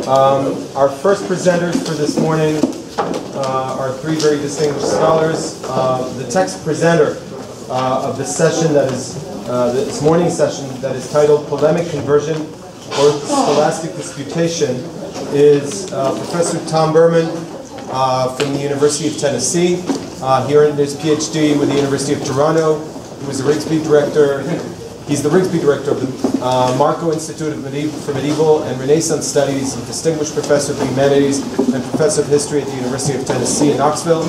Our first presenters for this morning are three very distinguished scholars. The text presenter of the session that is this morning's session that is titled Polemic Conversion or Scholastic Disputation is Professor Tom Burman from the University of Tennessee. He earned his PhD with the University of Toronto. He was the Rigsby director. He's the Rigsby director of the Marco Institute for Medieval and Renaissance Studies, a distinguished professor of the humanities and professor of history at the University of Tennessee in Knoxville.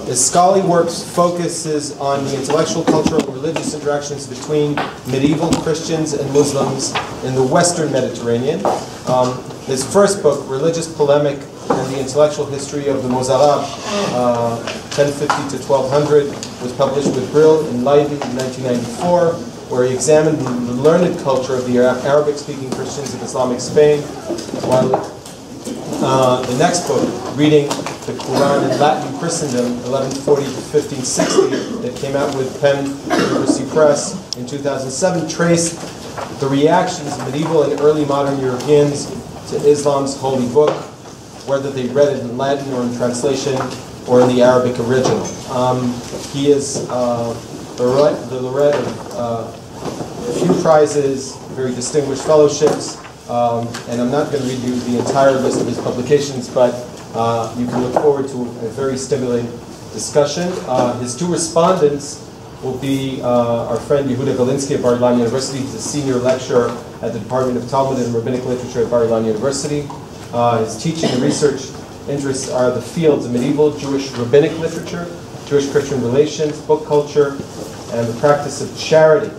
His scholarly work focuses on the intellectual, cultural, and religious interactions between medieval Christians and Muslims in the Western Mediterranean. His first book, Religious Polemic and the Intellectual History of the Mozarab, 1050 to 1200, was published with Brill in Leiden in 1994, where he examined the learned culture of the Arabic-speaking Christians of Islamic Spain, while the next book, Reading the Quran in Latin Christendom, 1140 to 1560, that came out with Penn University Press in 2007, traced the reactions of medieval and early modern Europeans to Islam's holy book, whether they read it in Latin or in translation or in the Arabic original. He is the laureate of a few prizes, very distinguished fellowships, and I'm not going to read you the entire list of his publications, but you can look forward to a very stimulating discussion. His two respondents will be our friend Judah Galinsky of Bar-Ilan University. He's a senior lecturer at the Department of Talmud and Rabbinic Literature at Bar-Ilan University. His teaching and research interests are the fields of medieval Jewish rabbinic literature, Jewish-Christian relations, book culture, and the practice of charity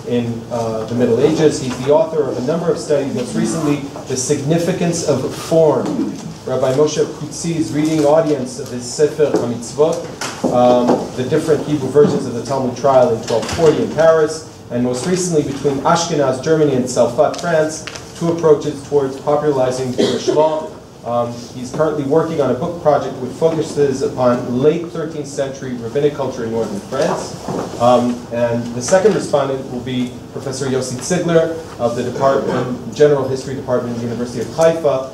in the Middle Ages. He's the author of a number of studies, most recently, The Significance of Form, Rabbi Moshe Kutzi's reading audience of his Sefer HaMitzvot, the different Hebrew versions of the Talmud trial in 1240 in Paris, and most recently, between Ashkenaz, Germany, and Salfat, France, two approaches towards popularizing Jewish law. He's currently working on a book project which focuses upon late 13th century rabbinic culture in northern France. And the second respondent will be Professor Joseph Ziegler of the General History Department at the University of Haifa.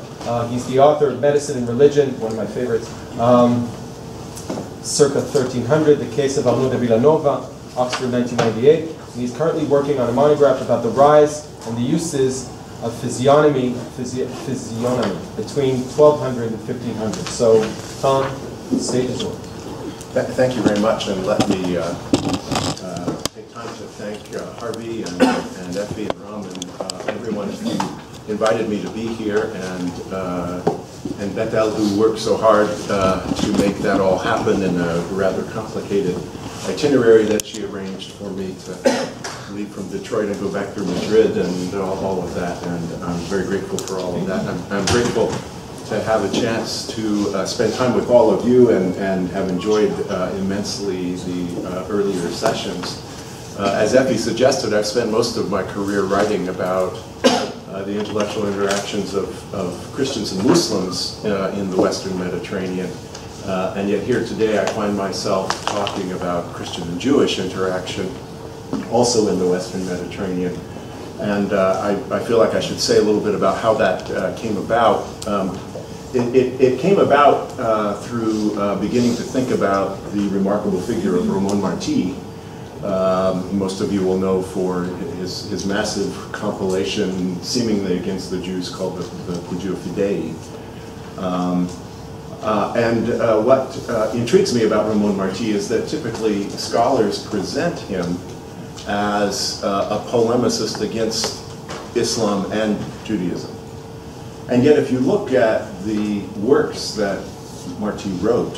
He's the author of Medicine and Religion, one of my favorites, circa 1300, The Case of Arnaud de Villanova, Oxford 1998. And he's currently working on a monograph about the rise and the uses of physiognomy between 1200 and 1500. So, Tom, the stage is yours. Thank you very much, and let me take time to thank Harvey and Effie and Ram and everyone who invited me to be here, and Bethel, who worked so hard to make that all happen in a rather complicated itinerary that she arranged for me to leave from Detroit and go back through Madrid and all of that, and I'm very grateful for all of that. I'm grateful to have a chance to spend time with all of you and have enjoyed immensely the earlier sessions. As Effie suggested, I've spent most of my career writing about the intellectual interactions of Christians and Muslims in the Western Mediterranean. And yet here today I find myself talking about Christian and Jewish interaction also in the Western Mediterranean. And I feel like I should say a little bit about how that came about. It came about through beginning to think about the remarkable figure of Romain Marty. Most of you will know for his massive compilation seemingly against the Jews called the Plagio Fidei. What intrigues me about Romain Marty is that typically scholars present him as a polemicist against Islam and Judaism. And yet if you look at the works that Marty wrote,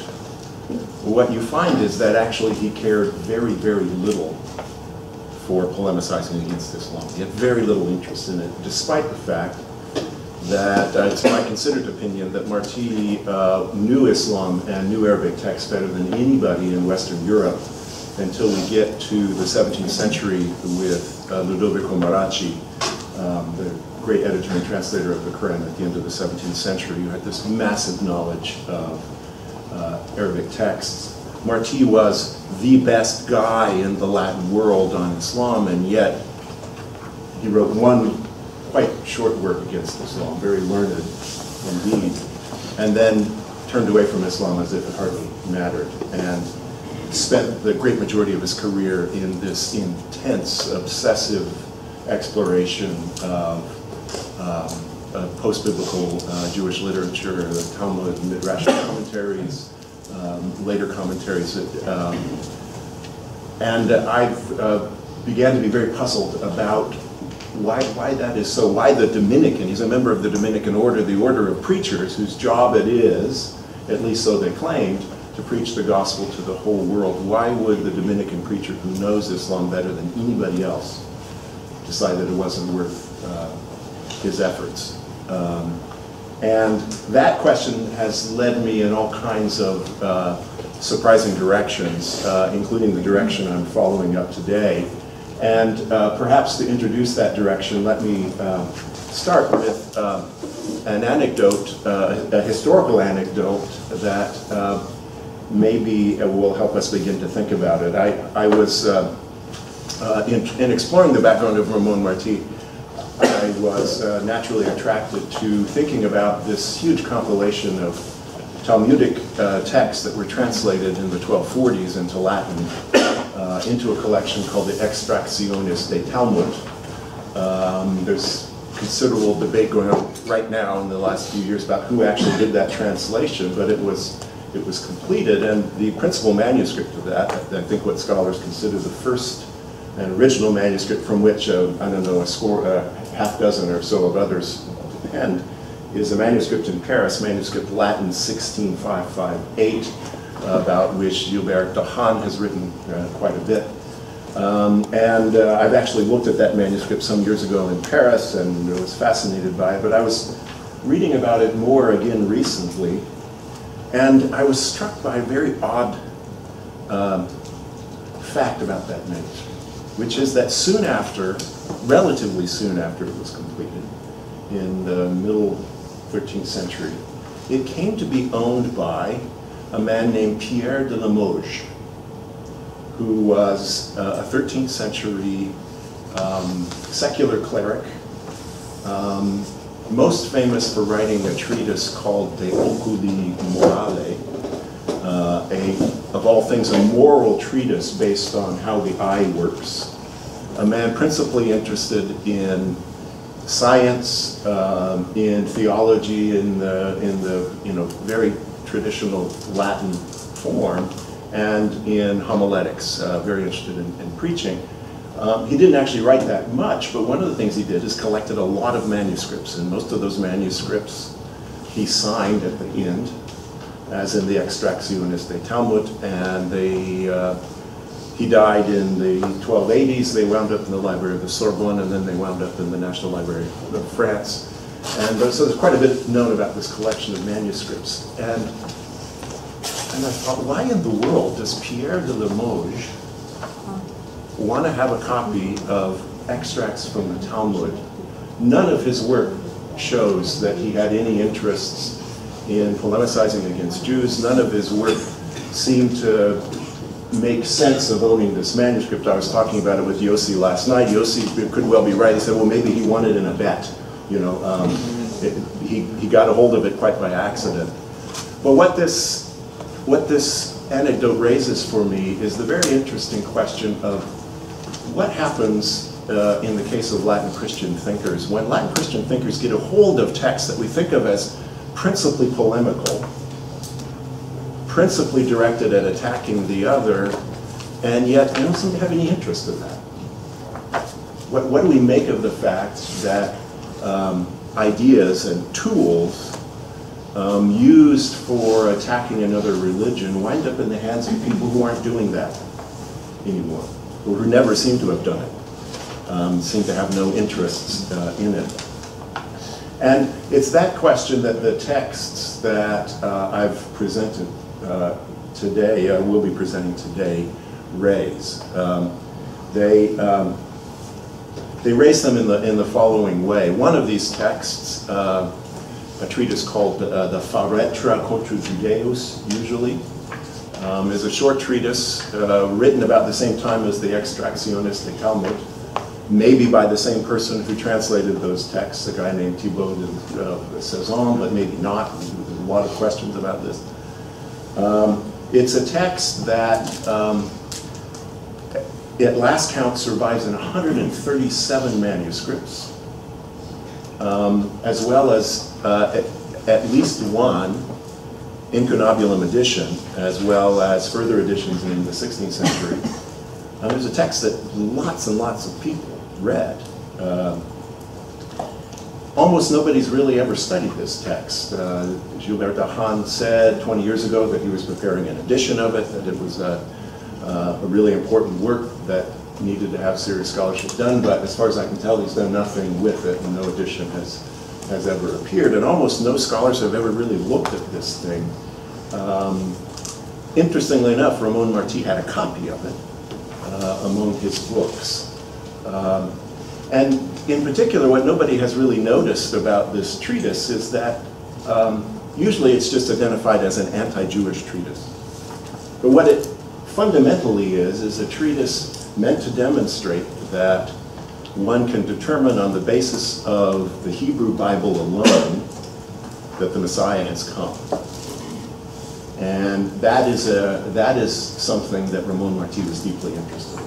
what you find is that actually he cared very, very little for polemicizing against Islam. He had very little interest in it, despite the fact that it's my considered opinion that Marty knew Islam and knew Arabic texts better than anybody in Western Europe until we get to the 17th century with Ludovico Maracci, the great editor and translator of the Quran at the end of the 17th century, who had this massive knowledge of Arabic texts. Marty was the best guy in the Latin world on Islam, and yet he wrote one quite short work against Islam, very learned indeed, and then turned away from Islam as if it hardly mattered, and spent the great majority of his career in this intense, obsessive exploration of post-biblical Jewish literature, the Talmud, Midrash commentaries, later commentaries. And I began to be very puzzled about why that is so. Why the Dominican, he's a member of the Dominican order, the order of preachers, whose job it is, at least so they claimed, to preach the gospel to the whole world. Why would the Dominican preacher who knows Islam better than anybody else decide that it wasn't worth his efforts? And that question has led me in all kinds of surprising directions, including the direction I'm following up today. And perhaps to introduce that direction, let me start with an anecdote, a historical anecdote that maybe will help us begin to think about it. I was, in exploring the background of Ramon Martí, I was naturally attracted to thinking about this huge compilation of Talmudic texts that were translated in the 1240s into Latin, into a collection called the Extracciones de Talmud. There's considerable debate going on right now in the last few years about who actually did that translation, but it was completed, and the principal manuscript of that, I think what scholars consider the first and original manuscript from which, I don't know, half dozen or so of others depend, is a manuscript in Paris, manuscript Latin 16558, about which Gilbert Dahan has written quite a bit. I've actually looked at that manuscript some years ago in Paris and was fascinated by it, but I was reading about it more again recently, and I was struck by a very odd fact about that manuscript, which is that soon after, relatively soon after it was completed, in the middle 13th century, it came to be owned by a man named Pierre de Limoges, who was a 13th century secular cleric, most famous for writing a treatise called De Oculi Morale, of all things, a moral treatise based on how the eye works. A man principally interested in science, in theology, in the very traditional Latin form, and in homiletics, very interested in preaching. He didn't actually write that much, but one of the things he did is collected a lot of manuscripts, and most of those manuscripts he signed at the end, as in the Extracciones de Talmud, and he died in the 1280s. They wound up in the Library of the Sorbonne, and then they wound up in the National Library of France. And so there's quite a bit known about this collection of manuscripts. And I thought, why in the world does Pierre de Limoges want to have a copy of extracts from the Talmud? None of his work shows that he had any interests in polemicizing against Jews. None of his work seemed to make sense of owning this manuscript. I was talking about it with Yossi last night. Yossi could well be right. He said, well, maybe he won it in a bet. You know, he got a hold of it quite by accident. But what this anecdote raises for me is the very interesting question of what happens in the case of Latin Christian thinkers when Latin Christian thinkers get a hold of texts that we think of as principally polemical, principally directed at attacking the other, and yet they don't seem to have any interest in that. What do we make of the fact that ideas and tools used for attacking another religion wind up in the hands of people who aren't doing that anymore, or who never seem to have done it, seem to have no interests in it? And it's that question that the texts that I've presented today, will be presenting today, raise. They raise them in the following way. One of these texts, a treatise called the Faretra contra Judaeus, usually, is a short treatise written about the same time as the Extracciones de Talmud. maybe by the same person who translated those texts, a guy named Thibaut de Saison, but maybe not. There's a lot of questions about this. It's a text that, at last count, survives in 137 manuscripts, as well as at least one incunabulum edition, as well as further editions in the 16th century. There's a text that lots and lots of people read. Almost nobody's really ever studied this text. Gilbert Dahan said 20 years ago that he was preparing an edition of it, that it was a really important work that needed to have serious scholarship done, but as far as I can tell, he's done nothing with it, and no edition has ever appeared, and almost no scholars have ever really looked at this thing. Interestingly enough, Ramon Martí had a copy of it among his books. And in particular, what nobody has really noticed about this treatise is that usually it's just identified as an anti-Jewish treatise. But what it fundamentally is a treatise meant to demonstrate that one can determine on the basis of the Hebrew Bible alone that the Messiah has come. And that is something that Ramon Martí was deeply interested in.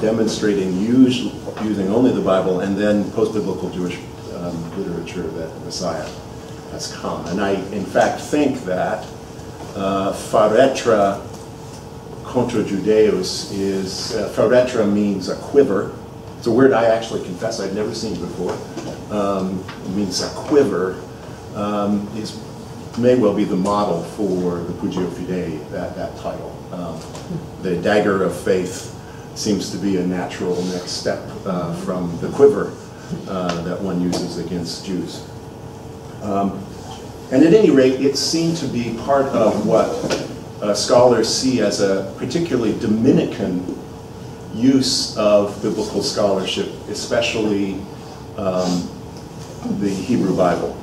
Demonstrating using only the Bible and then post-biblical Jewish literature that the Messiah has come. And I, in fact, think that pharetra contra Judeus is, pharetra means a quiver. It's a word I actually confess I'd never seen before. It means a quiver. May well be the model for the Pugio Fidei, that title. The dagger of faith seems to be a natural next step from the quiver that one uses against Jews. And at any rate, it seemed to be part of what scholars see as a particularly Dominican use of biblical scholarship, especially the Hebrew Bible.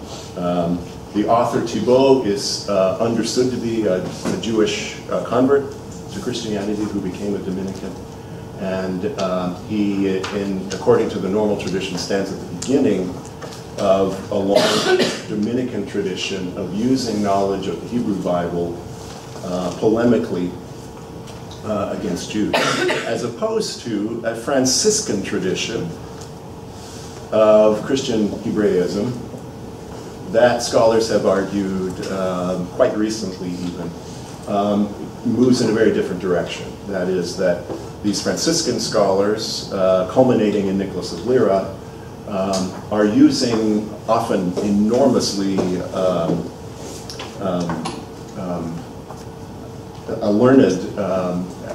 The author Thibaut is understood to be a Jewish convert to Christianity who became a Dominican. And he, according to the normal tradition, stands at the beginning of a long Dominican tradition of using knowledge of the Hebrew Bible polemically against Jews, as opposed to a Franciscan tradition of Christian Hebraism that scholars have argued, quite recently even, moves in a very different direction. That is that these Franciscan scholars, culminating in Nicholas of Lyra, are using often enormously a learned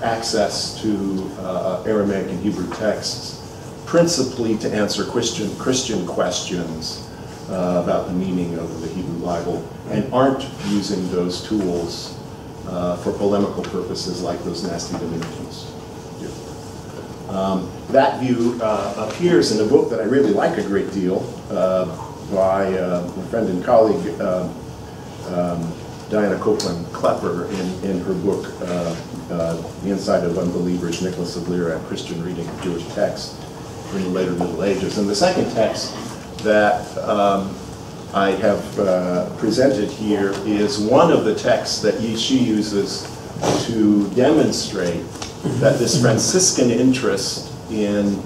access to Aramaic and Hebrew texts, principally to answer Christian questions about the meaning of the Hebrew Bible, and aren't using those tools for polemical purposes like those nasty Dominicans do. That view appears in a book that I really like a great deal by my friend and colleague Diana Copeland Klepper in her book The Inside of Unbelievers, Nicholas of Lyra, and Christian Reading of Jewish Texts in the later Middle Ages. And the second text that I have presented here is one of the texts that she uses to demonstrate that this Franciscan interest in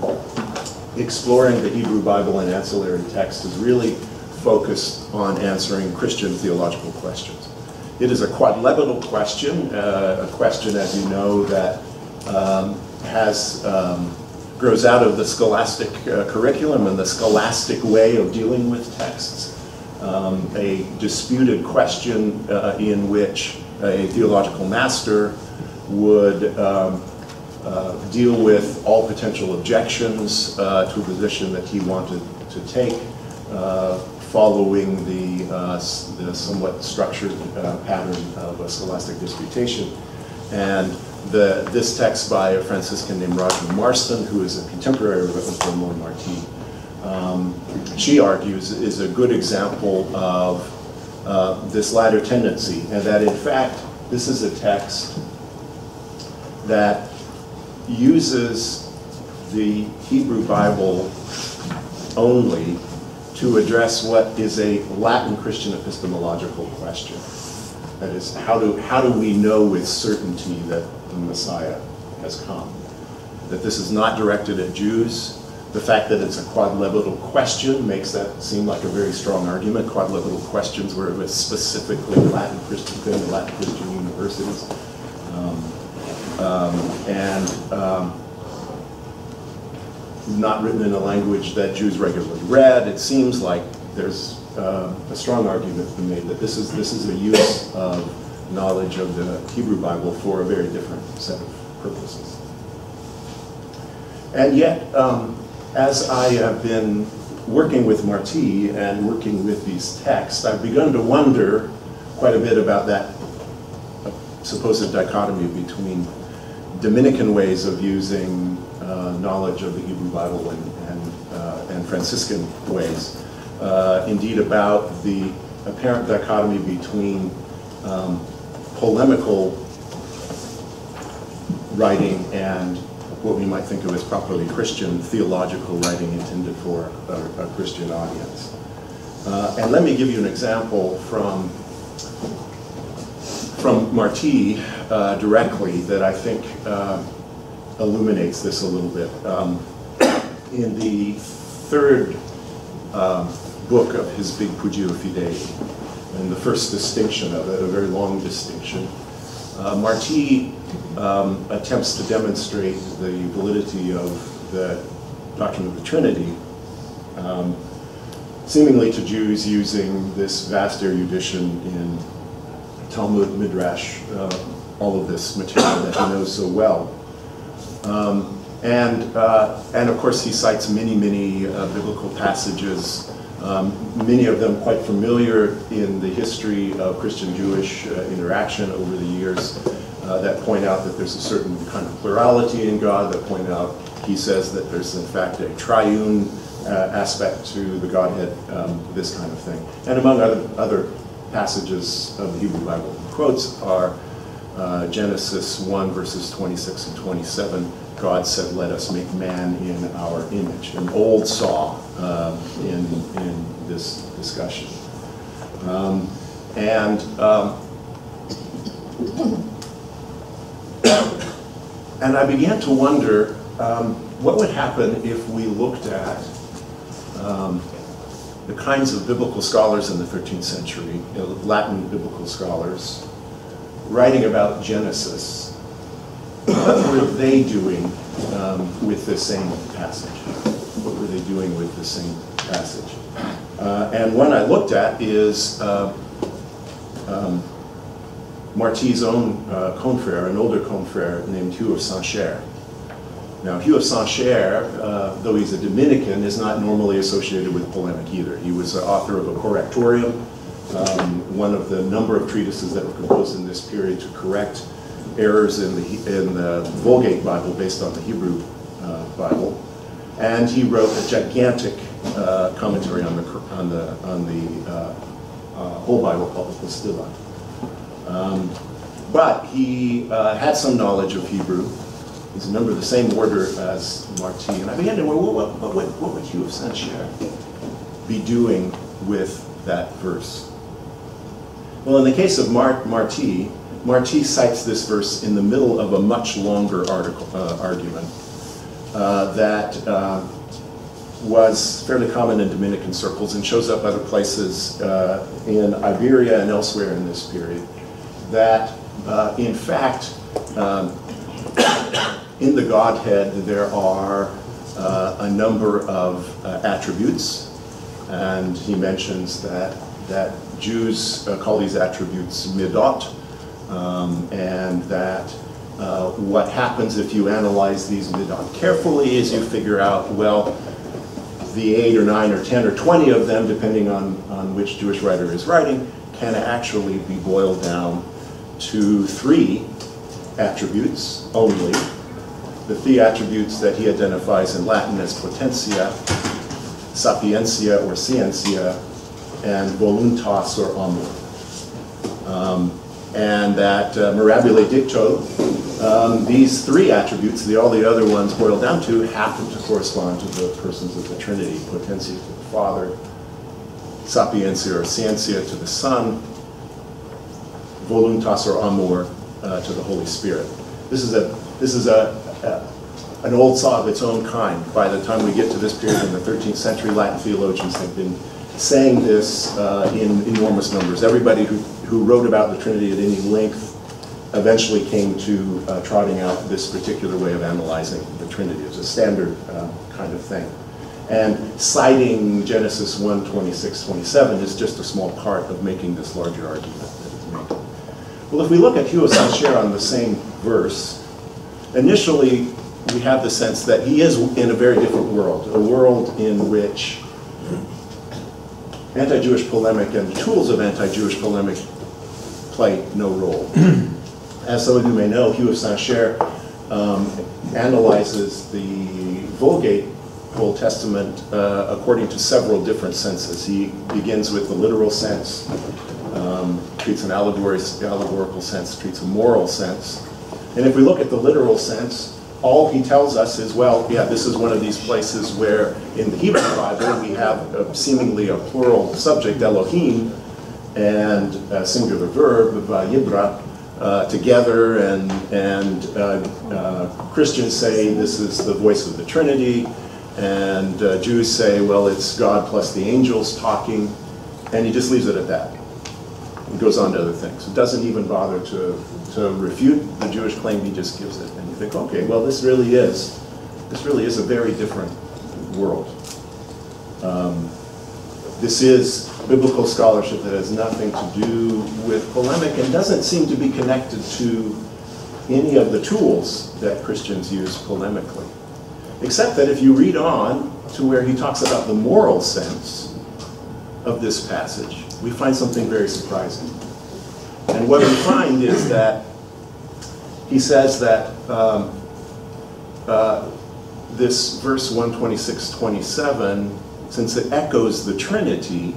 exploring the Hebrew Bible and ancillary texts is really focused on answering Christian theological questions. It is a quadlebital question, a question, as you know, that grows out of the scholastic curriculum and the scholastic way of dealing with texts. A disputed question in which a theological master would deal with all potential objections to a position that he wanted to take, following the somewhat structured pattern of a scholastic disputation. And this text by a Franciscan named Roger Marston, who is a contemporary of Ramon Martí, she argues is a good example of this latter tendency, and that in fact this is a text that uses the Hebrew Bible only to address what is a Latin Christian epistemological question. That is, how do we know with certainty that the Messiah has come? That this is not directed at Jews. The fact that it's a quadlebital question makes that seem like a very strong argument. Quadlebital questions were specifically Latin Christian thing, the Latin Christian universities. Not written in a language that Jews regularly read. It seems like there's a strong argument to be made that this is a use of knowledge of the Hebrew Bible for a very different set of purposes. And yet, as I have been working with Martí and working with these texts, I've begun to wonder quite a bit about that supposed dichotomy between Dominican ways of using knowledge of the Hebrew Bible and Franciscan ways. Indeed, about the apparent dichotomy between polemical writing and what we might think of as properly Christian theological writing intended for a Christian audience. And let me give you an example from Martí directly that I think illuminates this a little bit. In the third book of his big Pugio Fidei, and the first distinction of it, a very long distinction, Martí attempts to demonstrate the validity of the doctrine of the Trinity, seemingly to Jews using this vast erudition in Talmud, Midrash, all of this material that he knows so well. And of course he cites many biblical passages, many of them quite familiar in the history of Christian-Jewish interaction over the years, that point out that there's a certain kind of plurality in God, that point out, he says that there's in fact a triune aspect to the Godhead, this kind of thing. And among other passages of the Hebrew Bible he quotes are Genesis 1 verses 26 and 27. God said, "Let us make man in our image," an old saw in this discussion. And I began to wonder what would happen if we looked at the kinds of biblical scholars in the 13th century, Latin biblical scholars, writing about Genesis. What were they doing with the same passage? What were they doing with the same passage? And one I looked at is Martí's own confrère, an older confrère named Hugh of Saint-Cher. Now, Hugh of Saint-Cher, though he's a Dominican, is not normally associated with polemic either. He was the author of a Correctorium, one of the number of treatises that were composed in this period to correct errors in the Vulgate Bible based on the Hebrew Bible, and he wrote a gigantic commentary on the whole Bible called the Postilla. But he had some knowledge of Hebrew. He's a member of the same order as Martí, and I began to wonder, what would Hugh of Saint-Cher be doing with that verse? Well, in the case of Martí cites this verse in the middle of a much longer argument that was fairly common in Dominican circles and shows up other places in Iberia and elsewhere in this period, that in fact in the Godhead there are a number of attributes, and he mentions that Jews call these attributes midot, and that what happens if you analyze these midot carefully is you figure out, well, the 8 or 9 or 10 or 20 of them, depending on which Jewish writer is writing, can actually be boiled down to 3 attributes only. The 3 attributes that he identifies in Latin as potentia, sapientia or scientia, and voluntas or amor. And that mirabile dicto, These three attributes, all the other ones boiled down to, happen to correspond to the persons of the Trinity. Potentia to the Father, sapientia or scientia to the Son, voluntas or amor to the Holy Spirit. This is an old saw of its own kind. By the time we get to this period in the 13th century, Latin theologians have been saying this in enormous numbers. Everybody who wrote about the Trinity at any length eventually came to trotting out this particular way of analyzing the Trinity. It's a standard kind of thing. And citing Genesis 1, 26, 27 is just a small part of making this larger argument that it's making. Well, if we look at Hugh of Saint-Cher on the same verse, initially we have the sense that he is in a very different world, a world in which anti-Jewish polemic and the tools of anti-Jewish polemic play no role. As some of you may know, Hugh of Saint-Cher analyzes the Vulgate Old Testament according to several different senses. He begins with the literal sense, treats an allegorical sense, treats a moral sense. And if we look at the literal sense, all he tells us is, well, yeah, this is one of these places where in the Hebrew Bible we have seemingly a plural subject, Elohim, and a singular verb, vayibra, together, and Christians say this is the voice of the Trinity, and Jews say, well, it's God plus the angels talking, and he just leaves it at that. He goes on to other things. It doesn't even bother to refute the Jewish claim, he just gives it. And you think, okay, well, this really is a very different world. This is biblical scholarship that has nothing to do with polemic and doesn't seem to be connected to any of the tools that Christians use polemically. Except that if you read on to where he talks about the moral sense of this passage, we find something very surprising. And what we find is that he says that this verse 126-27, since it echoes the Trinity,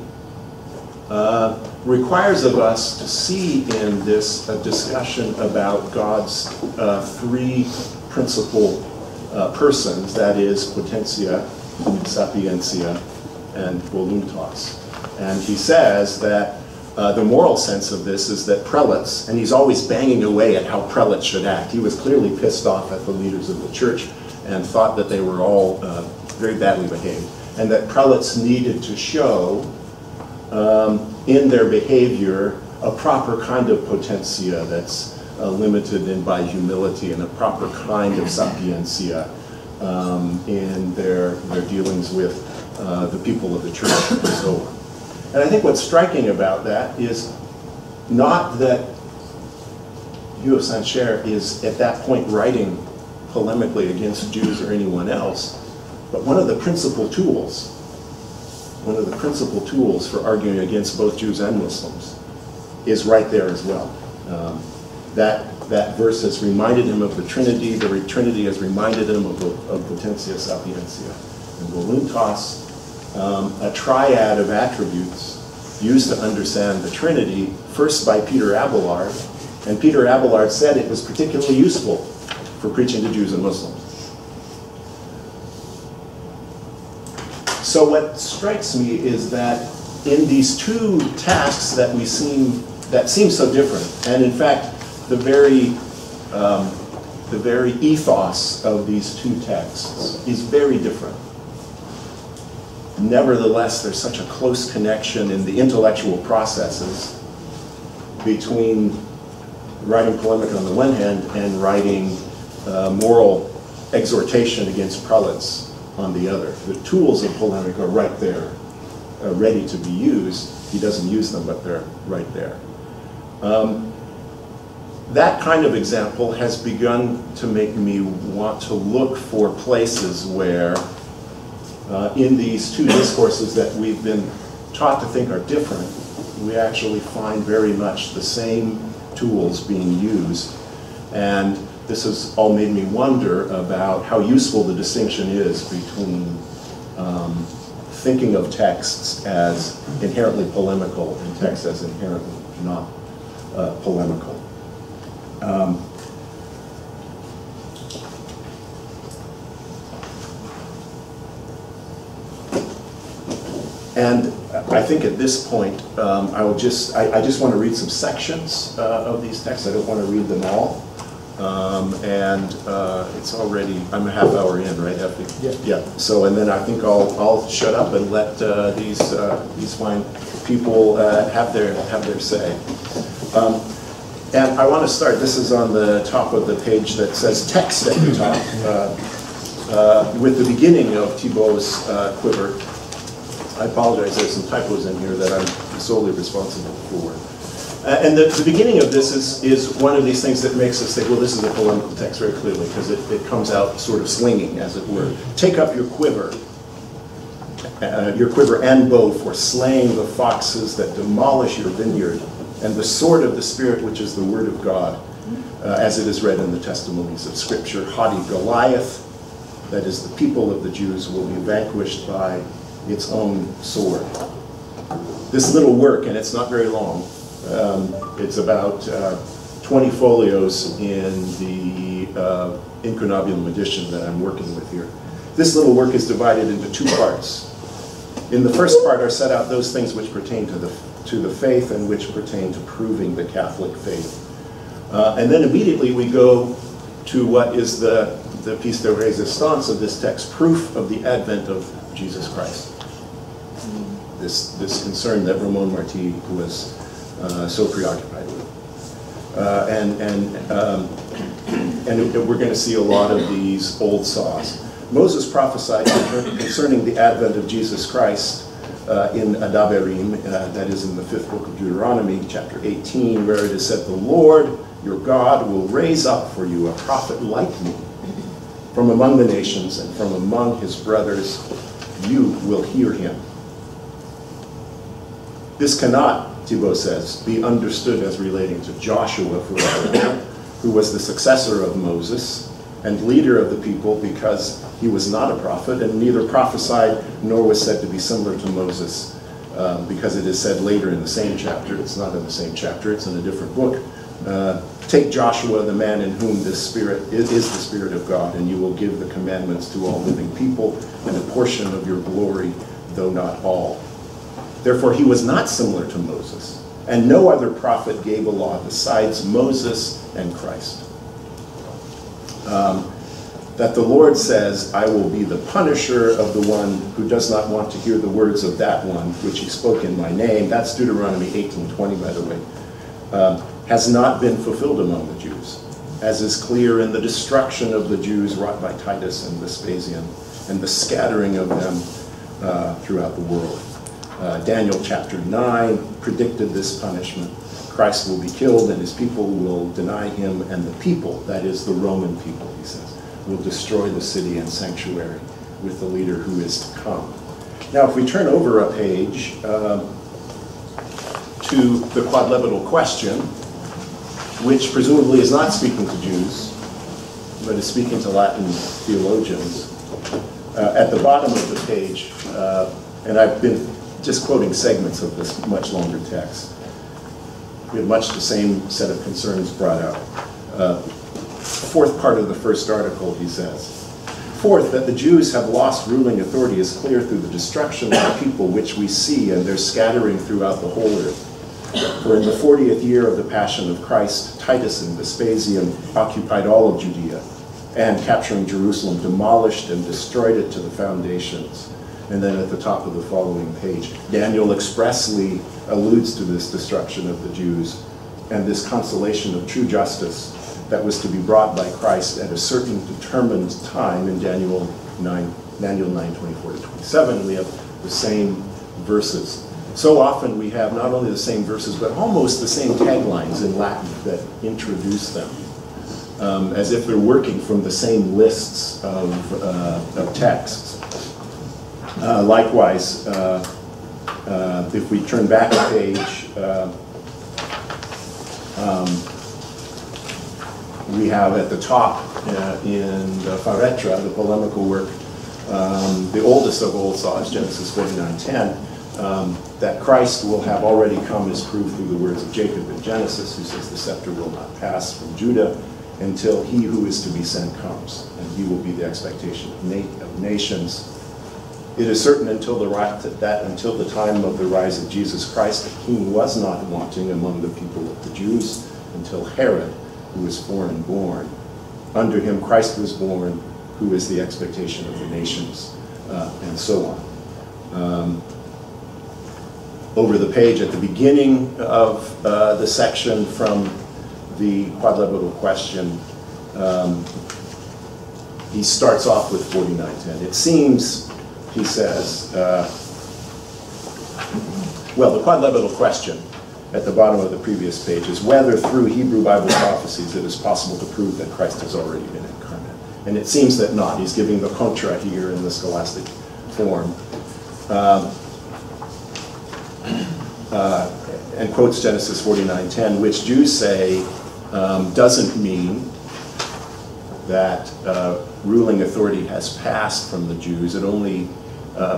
requires of us to see in this a discussion about God's three principal persons, that is, potentia, sapientia, and voluntas. And he says that the moral sense of this is that prelates, and he's always banging away at how prelates should act. He was clearly pissed off at the leaders of the church and thought that they were all very badly behaved, and that prelates needed to show in their behavior a proper kind of potentia that's limited in by humility, and a proper kind of sapientia in their dealings with the people of the church and so on. And I think what's striking about that is not that Hugh of Saint-Cher is at that point writing polemically against Jews or anyone else, but one of the principal tools for arguing against both Jews and Muslims is right there as well. That verse has reminded him of the Trinity has reminded him of potentia, sapientia, and voluntas, a triad of attributes used to understand the Trinity, first by Peter Abelard, and Peter Abelard said it was particularly useful for preaching to Jews and Muslims. So what strikes me is that in these two tasks that seem so different, and in fact the very ethos of these two texts is very different. Nevertheless, there's such a close connection in the intellectual processes between writing polemic on the one hand and writing moral exhortation against prelates on the other. The tools of polemic are right there, ready to be used. He doesn't use them, but they're right there. That kind of example has begun to make me want to look for places where in these two discourses that we've been taught to think are different, we actually find very much the same tools being used. And this has all made me wonder about how useful the distinction is between thinking of texts as inherently polemical and texts as inherently not polemical. And I think at this point, I just want to read some sections of these texts. I don't want to read them all. It's already, I'm a half hour in, right, Effie? Yeah. So, and then I think I'll shut up and let these fine people have their say. And I want to start, this is on the top of the page that says text at the top, with the beginning of Thibault's quiver. I apologize, there's some typos in here that I'm solely responsible for. And the beginning of this is one of these things that makes us think, well, this is a polemical text very clearly, because it comes out sort of slinging, as it were. Take up your quiver and bow for slaying the foxes that demolish your vineyard, and the sword of the Spirit, which is the word of God, as it is read in the testimonies of Scripture. Haughty Goliath, that is the people of the Jews, will be vanquished by its own sword. This little work, and it's not very long, it's about 20 folios in the incunabulum edition that I'm working with here. This little work is divided into two parts. In the first part are set out those things which pertain to the faith and which pertain to proving the Catholic faith. And then immediately we go to what is the piece de resistance of this text, proof of the advent of Jesus Christ. This concern that Ramon Martí was so preoccupied with. And we're going to see a lot of these old saws. Moses prophesied concerning the advent of Jesus Christ in Adaberim, that is in the 5th book of Deuteronomy, chapter 18, where it is said, "The Lord your God will raise up for you a prophet like me from among the nations, and from among his brothers you will hear him." This cannot, Thibault says, be understood as relating to Joshua, who was the successor of Moses and leader of the people, because he was not a prophet and neither prophesied nor was said to be similar to Moses, because it is said later in the same chapter. It's not in the same chapter, it's in a different book. Take Joshua, the man in whom this Spirit is the Spirit of God, and you will give the commandments to all living people, and a portion of your glory, though not all. Therefore he was not similar to Moses, and no other prophet gave a law besides Moses and Christ. That the Lord says, "I will be the punisher of the one who does not want to hear the words of that one which he spoke in my name," that's Deuteronomy 18:20, by the way, has not been fulfilled among the Jews, as is clear in the destruction of the Jews wrought by Titus and Vespasian, and the scattering of them throughout the world. Daniel chapter 9 predicted this punishment. Christ will be killed and his people will deny him, and the people, that is the Roman people, he says, will destroy the city and sanctuary with the leader who is to come. Now if we turn over a page to the quadlevital question, which presumably is not speaking to Jews, but is speaking to Latin theologians, at the bottom of the page, and I've been just quoting segments of this much longer text, we have much the same set of concerns brought out. Fourth part of the first article, he says, "Fourth, that the Jews have lost ruling authority is clear through the destruction of the people which we see and their scattering throughout the whole earth. For in the 40th year of the Passion of Christ, Titus and Vespasian occupied all of Judea, and capturing Jerusalem, demolished and destroyed it to the foundations." And then at the top of the following page, Daniel expressly alludes to this destruction of the Jews and this consolation of true justice that was to be brought by Christ at a certain determined time in Daniel 9:24-27. We have the same verses. So often we have not only the same verses, but almost the same taglines in Latin that introduce them, as if they're working from the same lists of texts. Likewise, if we turn back a page, we have at the top in the Faretra, the polemical work, the oldest of old saws, Genesis 49:10, that Christ will have already come as proved through the words of Jacob in Genesis, who says the scepter will not pass from Judah until he who is to be sent comes, and he will be the expectation of nations. It is certain until the time of the rise of Jesus Christ, a king was not wanting among the people of the Jews until Herod, who was foreign born. Under him Christ was born, who is the expectation of the nations, and so on. Over the page at the beginning of the section from the quadrilateral question, he starts off with 49:10. It seems, he says, well, the quadrilateral question at the bottom of the previous page is whether through Hebrew Bible prophecies it is possible to prove that Christ has already been incarnate. And it seems that not. He's giving the contra here in the scholastic form. And quotes Genesis 49:10, which Jews say doesn't mean that ruling authority has passed from the Jews. It only,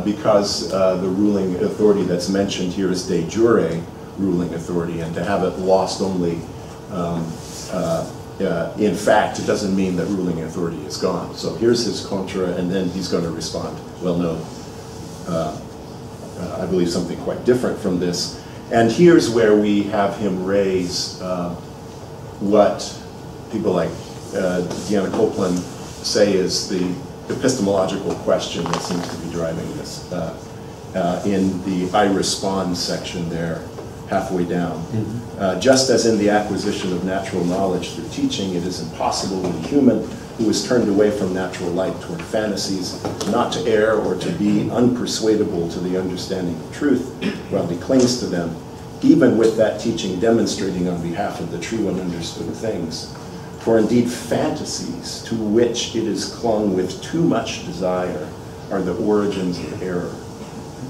because the ruling authority that's mentioned here is de jure ruling authority, and to have it lost only in fact, it doesn't mean that ruling authority is gone. So here's his contra, and then he's going to respond, well, no, I believe something quite different from this. And here's where we have him raise what people like Deanna Copeland say is the epistemological question that seems to be driving this in the I respond section there, halfway down. Just as in the acquisition of natural knowledge through teaching, it is impossible when a human who is turned away from natural light toward fantasies not to err or to be unpersuadable to the understanding of truth while he clings to them, even with that teaching demonstrating on behalf of the true and understood things. For indeed fantasies to which it is clung with too much desire are the origins of error.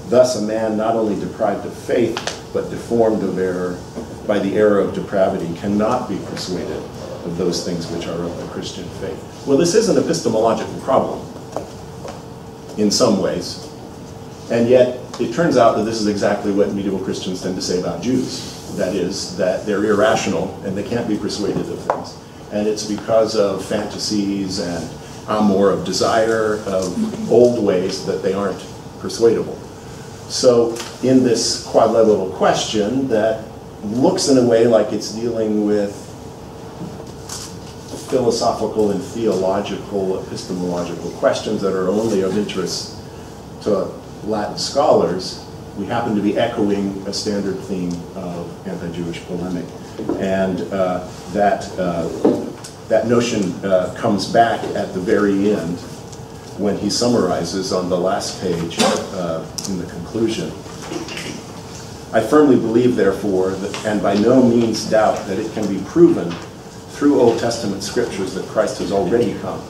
Thus a man not only deprived of faith, but deformed of error by the error of depravity cannot be persuaded of those things which are of the Christian faith. Well, this is an epistemological problem in some ways, and yet it turns out that this is exactly what medieval Christians tend to say about Jews. That is, that they're irrational and they can't be persuaded of things. And it's because of fantasies and amour, of desire, of old ways that they aren't persuadable. So in this quadrilateral question that looks in a way like it's dealing with philosophical and theological, epistemological questions that are only of interest to Latin scholars, we happen to be echoing a standard theme of anti-Jewish polemic. And that notion comes back at the very end when he summarizes on the last page in the conclusion. I firmly believe, therefore, that, and by no means doubt, that it can be proven through Old Testament scriptures that Christ has already come.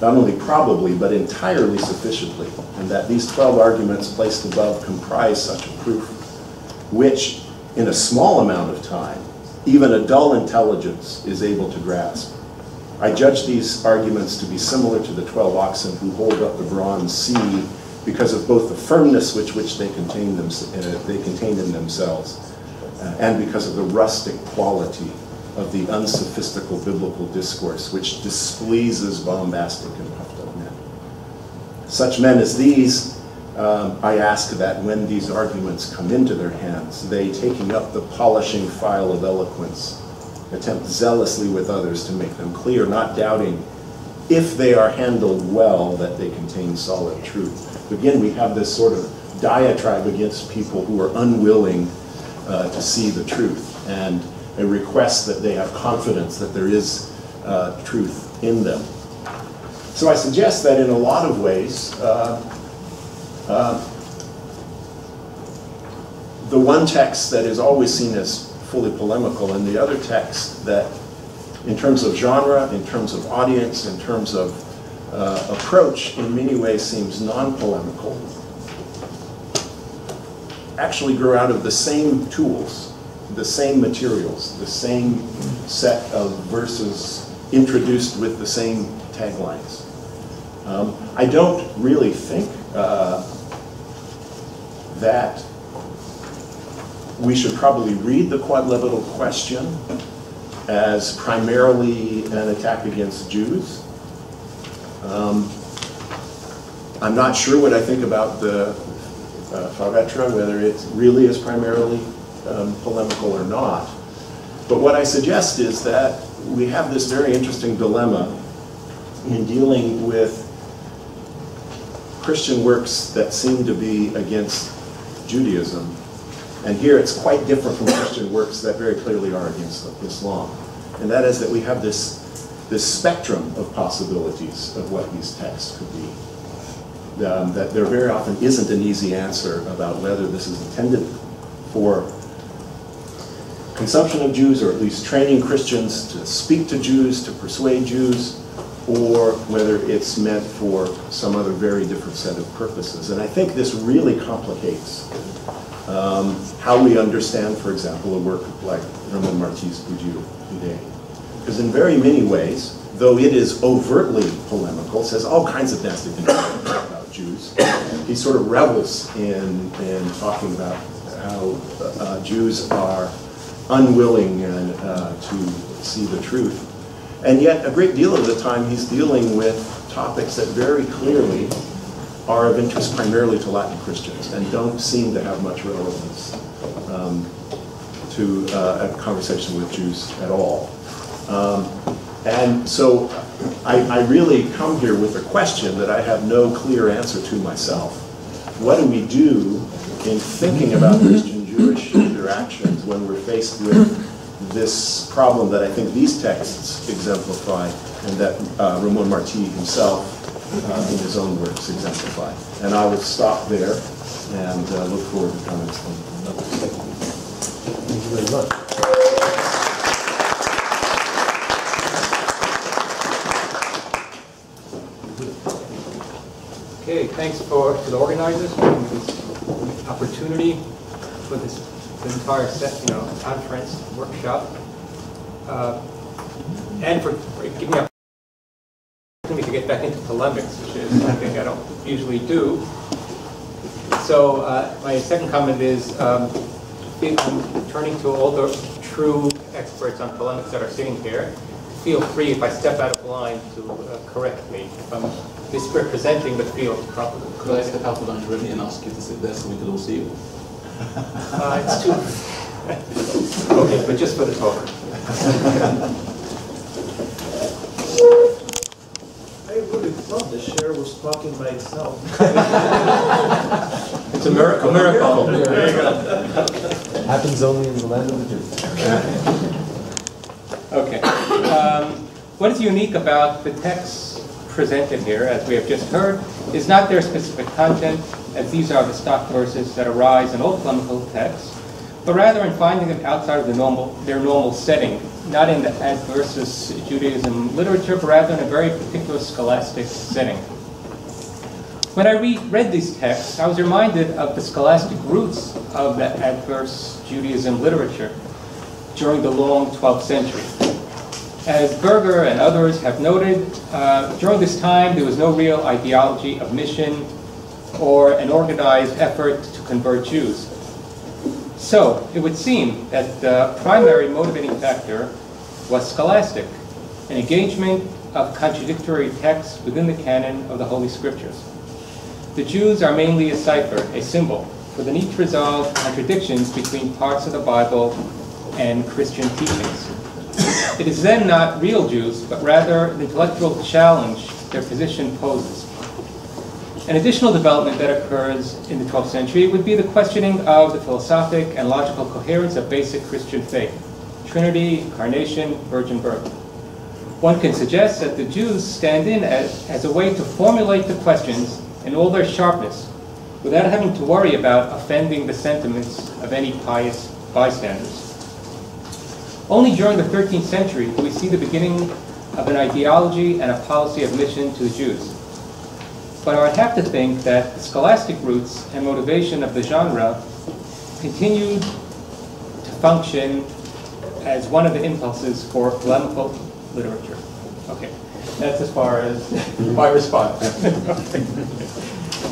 Not only probably, but entirely sufficiently, and that these 12 arguments placed above comprise such a proof, which, in a small amount of time, even a dull intelligence is able to grasp. I judge these arguments to be similar to the 12 oxen who hold up the bronze sea because of both the firmness which they contain in themselves, and because of the rustic quality of the unsophistical biblical discourse which displeases bombastic and puffed up men. Such men as these, I ask that when these arguments come into their hands, they, taking up the polishing file of eloquence, attempt zealously with others to make them clear, not doubting, if they are handled well, that they contain solid truth. Again, we have this sort of diatribe against people who are unwilling to see the truth, and a request that they have confidence that there is truth in them. So I suggest that in a lot of ways, the one text that is always seen as fully polemical, and the other text that, in terms of genre, in terms of audience, in terms of approach, in many ways seems non-polemical, actually grew out of the same tools, the same materials, the same set of verses introduced with the same taglines. I don't really think that we should probably read the quadrilateral question as primarily an attack against Jews. I'm not sure what I think about the Favetra, whether it really is primarily polemical or not. But what I suggest is that we have this very interesting dilemma in dealing with Christian works that seem to be against Judaism. And here it's quite different from Christian works that very clearly are against Islam. And that is that we have this spectrum of possibilities of what these texts could be. That there very often isn't an easy answer about whether this is intended for consumption of Jews, or at least training Christians to speak to Jews, to persuade Jews, or whether it's meant for some other very different set of purposes. And I think this really complicates how we understand, for example, a work like Burman Marty's Judae. Because in very many ways, though it is overtly polemical, says all kinds of nasty things about Jews, he sort of revels in talking about how Jews are unwilling to see the truth. And yet, a great deal of the time, he's dealing with topics that very clearly are of interest primarily to Latin Christians and don't seem to have much relevance to a conversation with Jews at all. And so I really come here with a question that I have no clear answer to myself. What do we do in thinking about Christian-Jewish interactions when we're faced with this problem that I think these texts exemplify and that Ramon Martí himself in his own works exemplify? And I will stop there and look forward to comments from others. Thank you very much. Okay, thanks to the organizers for this opportunity for this entire conference, workshop, and for giving me an opportunity to get back into polemics, which is something I don't usually do. So my second comment is I'm turning to all the true experts on polemics that are sitting here. Feel free, if I step out of line, to correct me if I'm misrepresenting the field properly. Could I step out of line really and ask you to sit there so we could all see you? It's too... Okay, but just for the talk. I really thought the chair was talking by itself. It's a miracle. There you go. Happens only in the land of the Jews. Okay. What is unique about the texts presented here, as we have just heard, is not their specific content, as these are the stock verses that arise in all polemical texts, but rather in finding them outside of their normal setting, not in the adversus Judaism literature, but rather in a very particular scholastic setting. When I read these texts, I was reminded of the scholastic roots of the adverse Judaism literature during the long 12th century. As Berger and others have noted, during this time there was no real ideology of mission or an organized effort to convert Jews. So it would seem that the primary motivating factor was scholastic, an engagement of contradictory texts within the canon of the Holy Scriptures. The Jews are mainly a cipher, a symbol, for the need to resolve contradictions between parts of the Bible and Christian teachings. It is then not real Jews, but rather the intellectual challenge their position poses. An additional development that occurs in the 12th century would be the questioning of the philosophic and logical coherence of basic Christian faith: Trinity, Incarnation, Virgin Birth. One can suggest that the Jews stand in as a way to formulate the questions in all their sharpness, without having to worry about offending the sentiments of any pious bystanders. Only during the 13th century do we see the beginning of an ideology and a policy of mission to the Jews. But I would have to think that the scholastic roots and motivation of the genre continued to function as one of the impulses for polemical literature. Okay, that's as far as my response.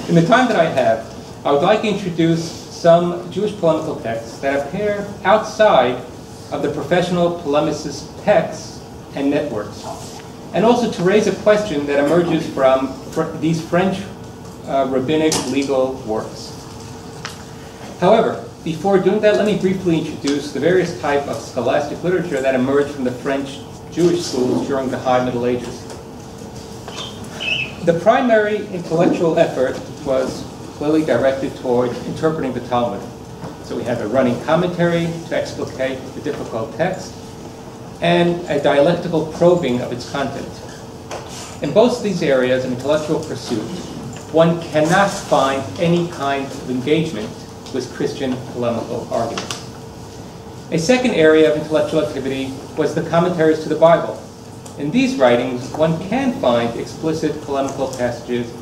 In the time that I have, I would like to introduce some Jewish polemical texts that appear outside of the professional polemicist texts and networks, and also to raise a question that emerges from these French rabbinic legal works. However, before doing that, let me briefly introduce the various types of scholastic literature that emerged from the French Jewish schools during the High Middle Ages. The primary intellectual effort was clearly directed toward interpreting the Talmud. So we have a running commentary to explicate the difficult text and a dialectical probing of its content. In both these areas of intellectual pursuit, one cannot find any kind of engagement with Christian polemical arguments. A second area of intellectual activity was the commentaries to the Bible. In these writings, one can find explicit polemical passages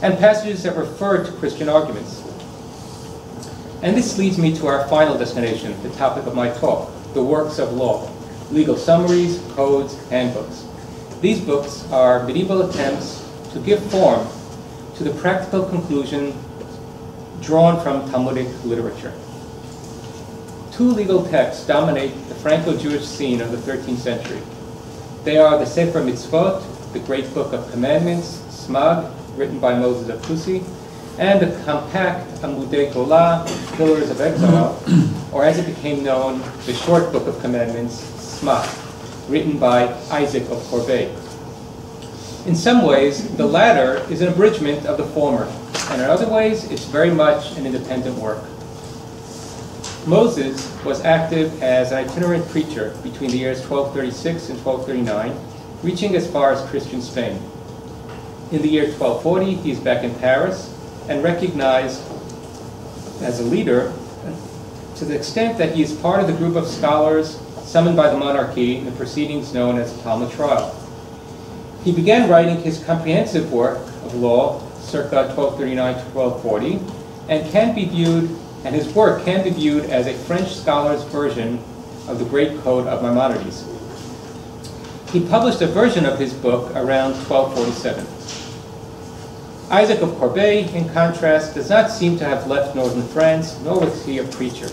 and passages that refer to Christian arguments. And this leads me to our final destination, the topic of my talk, the works of law, legal summaries, codes, handbooks. These books are medieval attempts to give form to the practical conclusion drawn from Talmudic literature. Two legal texts dominate the Franco-Jewish scene of the 13th century. They are the Sefer Mitzvot, the Great Book of Commandments, Smag, written by Moses of Kusi, and the compact Amudei Golah, Pillars of Exile, or as it became known, the Short Book of Commandments, Smach, written by Isaac of Corbeil. In some ways, the latter is an abridgment of the former, and in other ways, it's very much an independent work. Moses was active as an itinerant preacher between the years 1236 and 1239, reaching as far as Christian Spain. In the year 1240, he is back in Paris and recognized as a leader to the extent that he is part of the group of scholars summoned by the monarchy in the proceedings known as the Talmud trial. He began writing his comprehensive work of law circa 1239 to 1240 and his work can be viewed as a French scholar's version of the Great Code of Maimonides. He published a version of his book around 1247. Isaac of Corbeil, in contrast, does not seem to have left northern France, nor was he a preacher.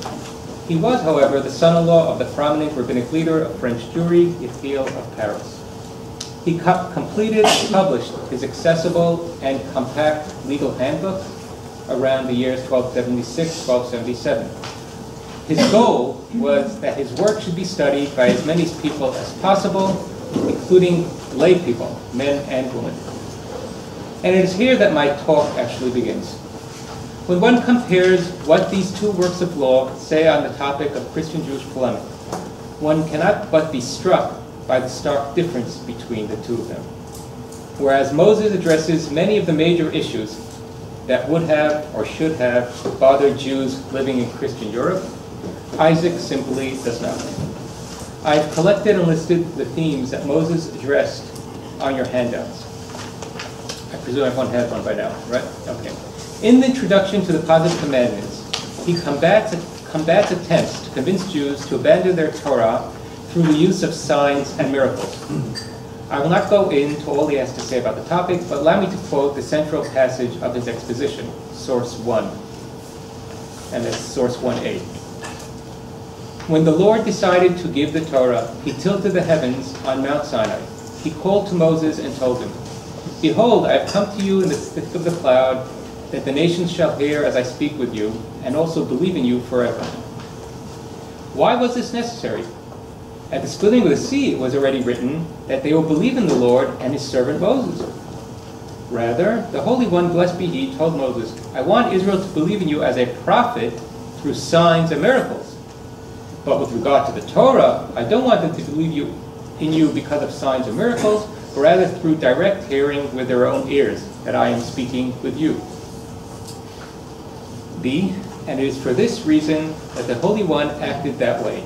He was, however, the son-in-law of the prominent rabbinic leader of French Jewry, Ithiel of Paris. He completed and published his accessible and compact legal handbook around the years 1276, 1277. His goal was that his work should be studied by as many people as possible, including lay people, men and women. And it is here that my talk actually begins. When one compares what these two works of law say on the topic of Christian-Jewish polemic, one cannot but be struck by the stark difference between the two of them. Whereas Moses addresses many of the major issues that would have or should have bothered Jews living in Christian Europe, Isaac simply does not. I've collected and listed the themes that Moses addressed on your handouts. I presume everyone has one by now, right? Okay. In the introduction to the Positive Commandments, he combats attempts to convince Jews to abandon their Torah through the use of signs and miracles. I will not go into all he has to say about the topic, but allow me to quote the central passage of his exposition, source 1, and that's source 1a. When the Lord decided to give the Torah, he tilted the heavens on Mount Sinai. He called to Moses and told him, "Behold, I have come to you in the thick of the cloud, that the nations shall hear as I speak with you, and also believe in you forever." Why was this necessary? At the splitting of the sea, it was already written that they will believe in the Lord and his servant Moses. Rather, the Holy One, blessed be he, told Moses, "I want Israel to believe in you as a prophet through signs and miracles. But with regard to the Torah, I don't want them to believe in you because of signs and miracles, but rather through direct hearing with their own ears, that I am speaking with you." B, and it is for this reason that the Holy One acted that way.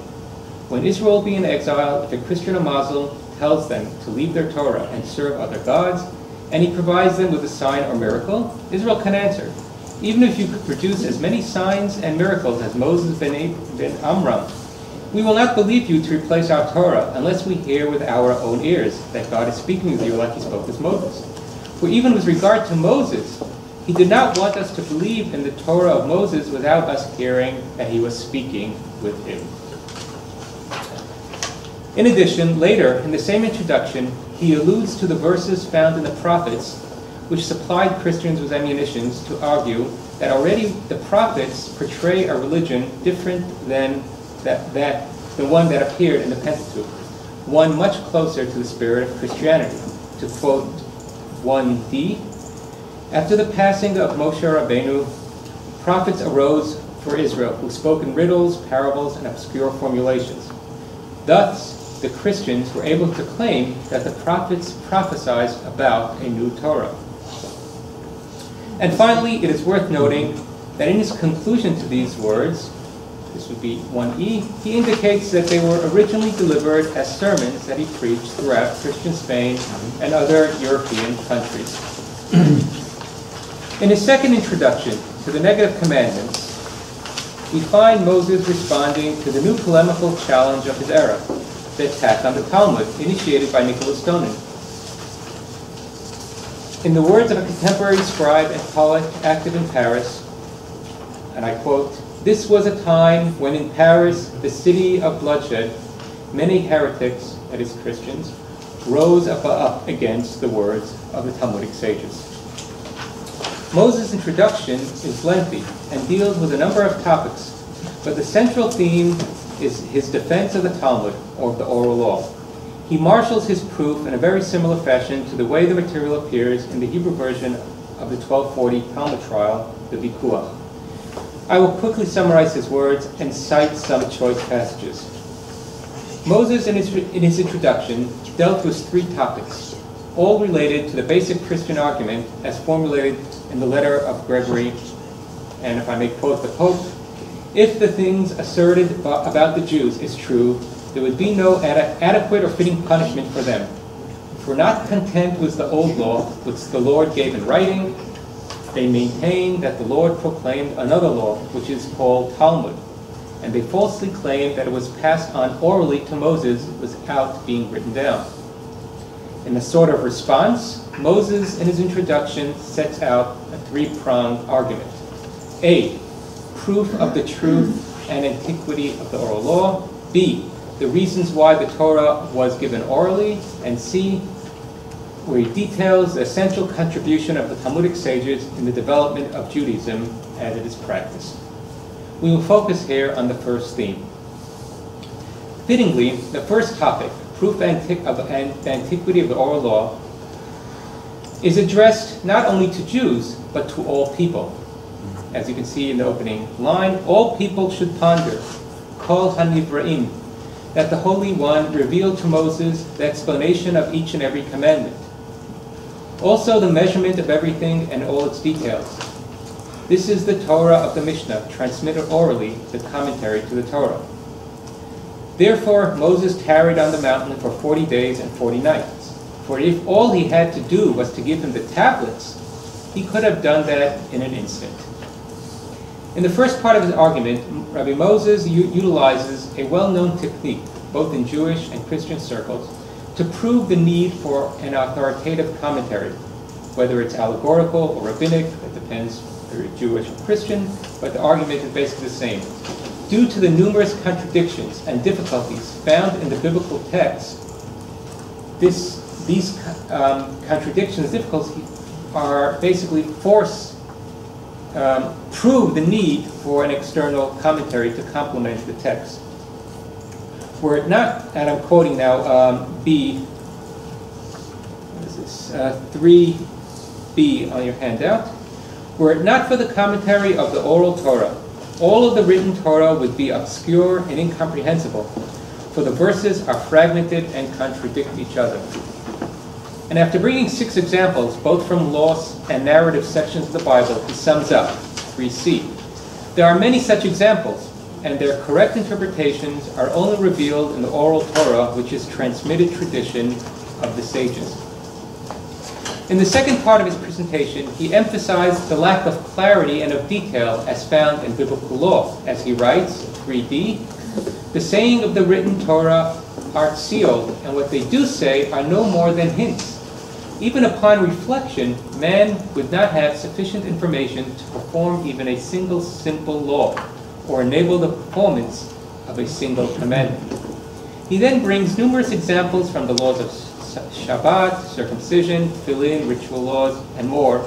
When Israel be in exile, if a Christian or Muslim tells them to leave their Torah and serve other gods, and he provides them with a sign or miracle, Israel can answer, "Even if you could produce as many signs and miracles as Moses ben Amram, we will not believe you to replace our Torah unless we hear with our own ears that God is speaking with you like he spoke with Moses." For even with regard to Moses, he did not want us to believe in the Torah of Moses without us hearing that he was speaking with him. In addition, later, in the same introduction, he alludes to the verses found in the prophets which supplied Christians with ammunitions to argue that already the prophets portray a religion different than the one that appeared in the Pentateuch, one much closer to the spirit of Christianity. To quote 1d, after the passing of Moshe Rabbeinu, prophets arose for Israel who spoke in riddles, parables, and obscure formulations. Thus, the Christians were able to claim that the prophets prophesied about a new Torah. And finally, it is worth noting that in his conclusion to these words, this would be 1e, he indicates that they were originally delivered as sermons that he preached throughout Christian Spain and other European countries. In his second introduction to the negative commandments, we find Moses responding to the new polemical challenge of his era, the attack on the Talmud, initiated by Nicholas Donin. In the words of a contemporary scribe and poet active in Paris, and I quote, "This was a time when in Paris, the city of bloodshed, many heretics, that is Christians, rose up against the words of the Talmudic sages." Moses' introduction is lengthy and deals with a number of topics, but the central theme is his defense of the Talmud, or the oral law. He marshals his proof in a very similar fashion to the way the material appears in the Hebrew version of the 1240 Talmud trial, the Vikuach. I will quickly summarize his words and cite some choice passages. Moses, in his introduction, dealt with three topics, all related to the basic Christian argument as formulated in the letter of Gregory, and if I may quote the Pope, "If the things asserted about the Jews is true, there would be no adequate or fitting punishment for them. If we're not content with the old law, which the Lord gave in writing, they maintain that the Lord proclaimed another law, which is called Talmud, and they falsely claim that it was passed on orally to Moses without being written down." In a sort of response, Moses, in his introduction, sets out a three-pronged argument. A, proof of the truth and antiquity of the oral law. B, the reasons why the Torah was given orally. And C, where he details the essential contribution of the Talmudic sages in the development of Judaism as it is practiced. We will focus here on the first theme. Fittingly, the first topic, proof of the antiquity of the oral law, is addressed not only to Jews, but to all people. As you can see in the opening line, all people should ponder, Kol HaNivraim, that the Holy One revealed to Moses the explanation of each and every commandment. Also the measurement of everything and all its details. This is the Torah of the Mishnah, transmitted orally, the commentary to the Torah. Therefore, Moses tarried on the mountain for 40 days and 40 nights. For if all he had to do was to give him the tablets, he could have done that in an instant. In the first part of his argument, Rabbi Moses utilizes a well-known technique, both in Jewish and Christian circles, to prove the need for an authoritative commentary, whether it's allegorical or rabbinic, it depends whether you're Jewish or Christian, but the argument is basically the same. Due to the numerous contradictions and difficulties found in the biblical text, these contradictions, difficulties, are basically prove the need for an external commentary to complement the text. Were it not, and I'm quoting now B, what is this, 3b on your handout, were it not for the commentary of the oral Torah, all of the written Torah would be obscure and incomprehensible, for the verses are fragmented and contradict each other. And after bringing 6 examples, both from law and narrative sections of the Bible, he sums up, 3c. There are many such examples, and their correct interpretations are only revealed in the oral Torah, which is transmitted tradition of the sages. In the second part of his presentation, he emphasized the lack of clarity and of detail as found in biblical law. As he writes, 3d, the saying of the written Torah are sealed, and what they do say are no more than hints. Even upon reflection, man would not have sufficient information to perform even a single simple law, or enable the performance of a single commandment. He then brings numerous examples from the laws of Shabbat, circumcision, tefillin, ritual laws, and more.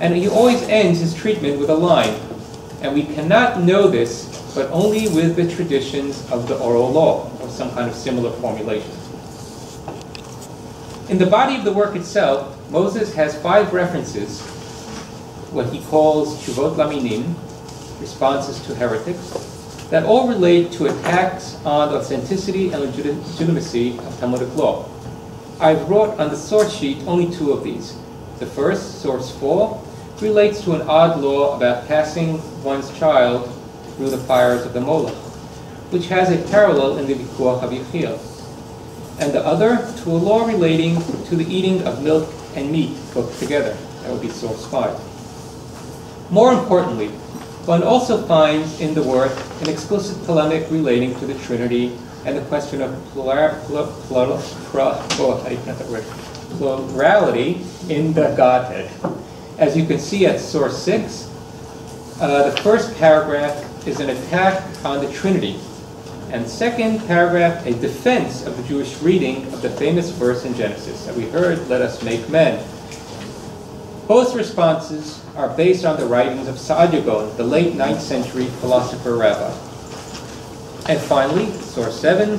And he always ends his treatment with a line. And we cannot know this, but only with the traditions of the oral law, or some kind of similar formulation. In the body of the work itself, Moses has 5 references, what he calls Tshuvot Laminim, responses to heretics, that all relate to attacks on the authenticity and legitimacy of Talmudic law. I've brought on the source sheet only 2 of these. The first, source 4, relates to an odd law about passing one's child through the fires of the Molech, which has a parallel in the Vikuach HaYechiel. And the other, to a law relating to the eating of milk and meat cooked together. That would be source 5. More importantly, one also finds in the work an explicit polemic relating to the Trinity and the question of plurality in the Godhead. As you can see at source 6, the first paragraph is an attack on the Trinity, and the second paragraph a defense of the Jewish reading of the famous verse in Genesis that we heard, "Let us make men." Both responses are based on the writings of Saadia Gaon, the late 9th century philosopher rabbi. And finally, source 7,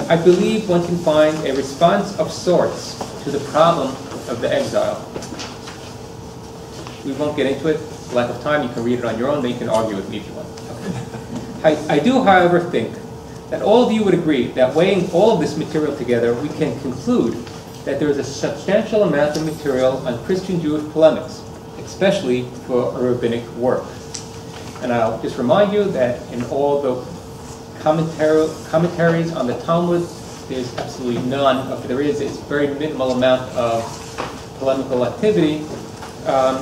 I believe one can find a response of sorts to the problem of the exile. We won't get into it. For lack of time, you can read it on your own, then you can argue with me if you want. Okay. I do, however, think that all of you would agree that weighing all of this material together, we can conclude that there is a substantial amount of material on Christian-Jewish polemics, especially for a rabbinic work. And I'll just remind you that in all the commentaries on the Talmud, there's absolutely none. If there is, it's a very minimal amount of polemical activity.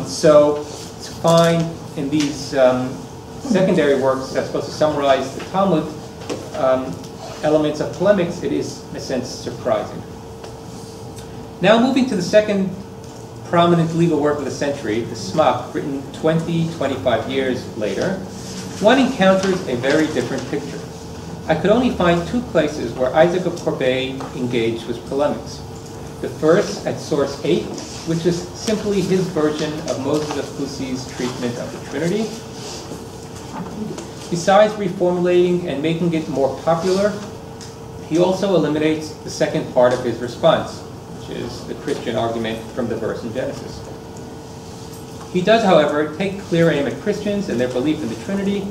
So to find in these secondary works that's supposed to summarize the Talmud elements of polemics, it is, in a sense, surprising. Now moving to the second prominent legal work of the century, the SMAC, written 25 years later, one encounters a very different picture. I could only find 2 places where Isaac of Corbeil engaged with polemics. The first at source 8, which is simply his version of Moses of Cusi's treatment of the Trinity. Besides reformulating and making it more popular, he also eliminates the second part of his response, which is the Christian argument from the verse in Genesis. He does, however, take clear aim at Christians and their belief in the Trinity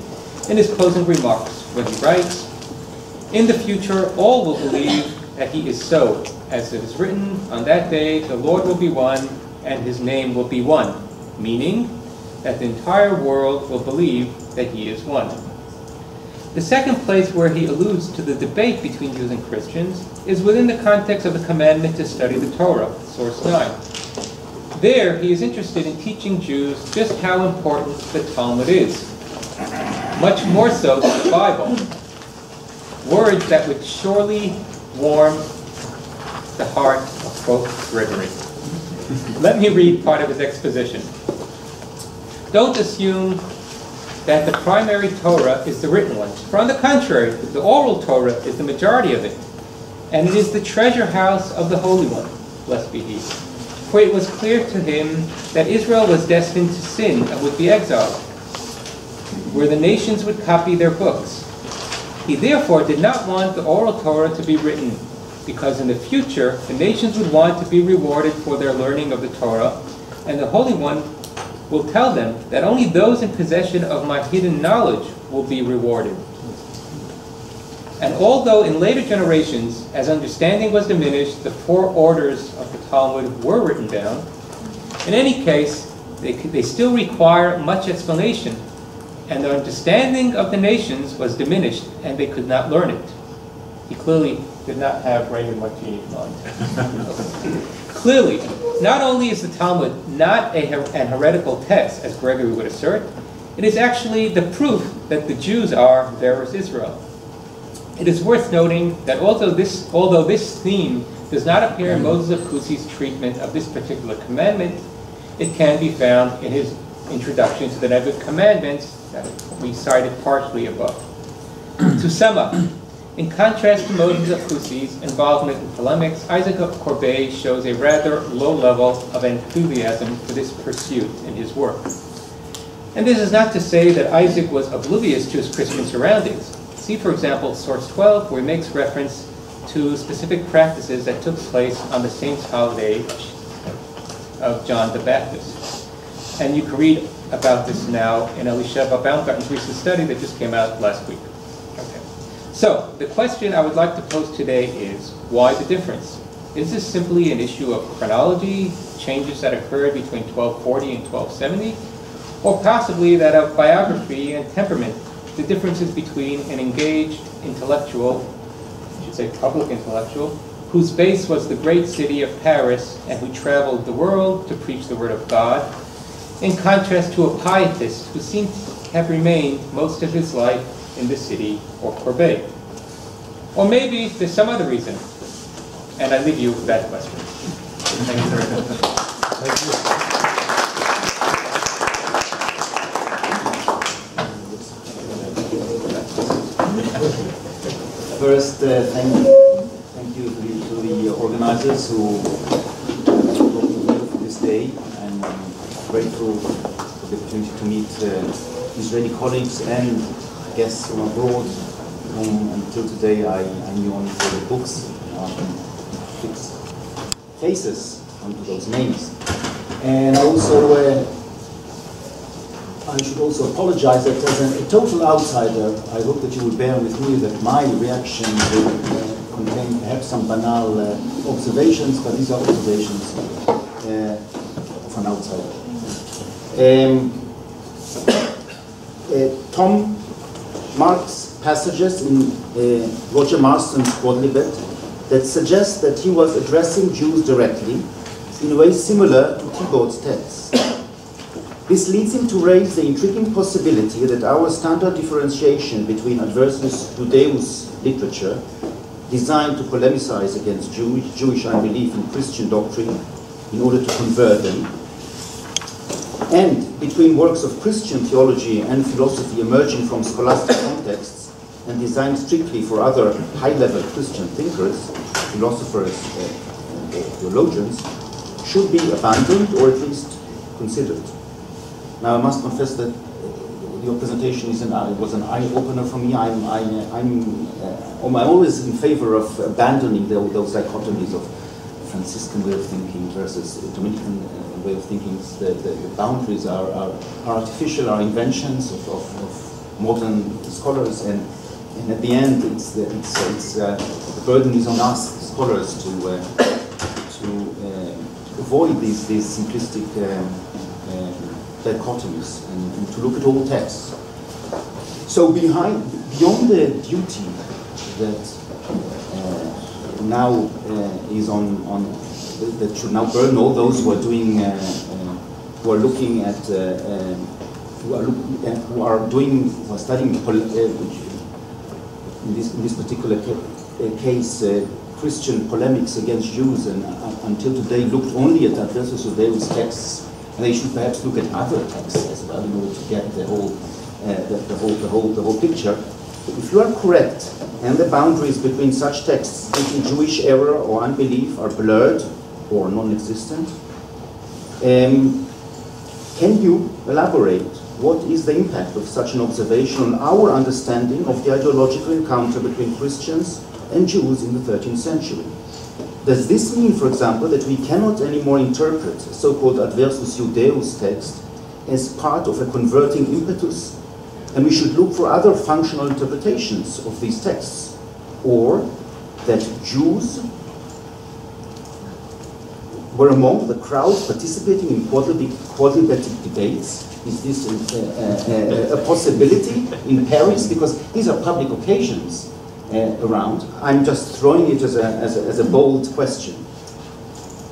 in his closing remarks, when he writes, "In the future, all will believe that he is so, as it is written, on that day the Lord will be one, and his name will be one," meaning that the entire world will believe that he is one. The second place where he alludes to the debate between Jews and Christians is within the context of the commandment to study the Torah, source 9. There, he is interested in teaching Jews just how important the Talmud is, much more so than the Bible. Words that would surely warm the heart of Pope Gregory. Let me read part of his exposition. "Don't assume that the primary Torah is the written one. For on the contrary, the oral Torah is the majority of it, and it is the treasure house of the Holy One, blessed be he. For it was clear to him that Israel was destined to sin and would be exiled, where the nations would copy their books. He therefore did not want the oral Torah to be written, because in the future the nations would want to be rewarded for their learning of the Torah, and the Holy One will tell them that only those in possession of my hidden knowledge will be rewarded. And although in later generations, as understanding was diminished, the 4 orders of the Talmud were written down, in any case, they still require much explanation, and the understanding of the nations was diminished, and they could not learn it." He clearly did not have Raymond Martini in mind. Clearly, not only is the Talmud not an heretical text, as Gregory would assert, it is actually the proof that the Jews are Veris Israel. It is worth noting that although this theme does not appear in Moses of Cusi's treatment of this particular commandment, it can be found in his introduction to the Nebet commandments that we cited partially above. To sum up, In contrast to Moses of Hussi's involvement in polemics, Isaac of Corbeil shows a rather low level of enthusiasm for this pursuit in his work. And this is not to say that Isaac was oblivious to his Christian surroundings. See, for example, source 12, where he makes reference to specific practices that took place on the saint's holiday of John the Baptist. And you can read about this now in Elisheva Baumgarten's recent study that just came out last week. Okay. So, the question I would like to pose today is, why the difference? Is this simply an issue of chronology, changes that occurred between 1240 and 1270? Or possibly that of biography and temperament, the differences between an engaged intellectual, I should say public intellectual, whose base was the great city of Paris and who traveled the world to preach the word of God, in contrast to a pietist who seemed to have remained most of his life in the city or Corbeil. Or maybe there's some other reason, and I leave you with that question. Thank you very much. Thank you. First, thank you to the organizers who brought me here for this day. I'm grateful for the opportunity to meet Israeli colleagues and guests from abroad, whom until today I knew only through the books. Fix faces onto those names. And also, I should also apologize that as a total outsider, I hope that you will bear with me that my reaction will contain perhaps some banal observations, but these are observations of an outsider. Tom marks passages in Roger Marston's Quodlibet that suggest that he was addressing Jews directly in a way similar to Thibaud's text. This leads him to raise the intriguing possibility that our standard differentiation between adversus Judaeus literature, designed to polemicize against Jewish unbelief in Christian doctrine in order to convert them, and between works of Christian theology and philosophy emerging from scholastic contexts and designed strictly for other high-level Christian thinkers, philosophers, or theologians, should be abandoned or at least considered. Now, I must confess that your presentation was an eye-opener for me. I'm always in favor of abandoning those dichotomies of Franciscan way of thinking versus Dominican way of thinking. The boundaries are artificial, are inventions of modern scholars, and at the end, the burden is on us scholars to avoid these simplistic dichotomies and to look at all texts. So beyond the duty that now is on that should now burn all those who are doing who are looking at who are studying in this particular case Christian polemics against Jews, and until today looked only at adversus Judaeus texts. And they should perhaps look at other texts as well in order to get the whole picture. If you are correct, and the boundaries between such texts between Jewish error or unbelief are blurred or non-existent, can you elaborate what is the impact of such an observation on our understanding of the ideological encounter between Christians and Jews in the 13th century? Does this mean, for example, that we cannot anymore interpret so-called adversus Judaeus text as part of a converting impetus, and we should look for other functional interpretations of these texts? Or that Jews were among the crowd participating in quadribetic debates? Is this a possibility in Paris? Because these are public occasions around. I'm just throwing it as a bold question.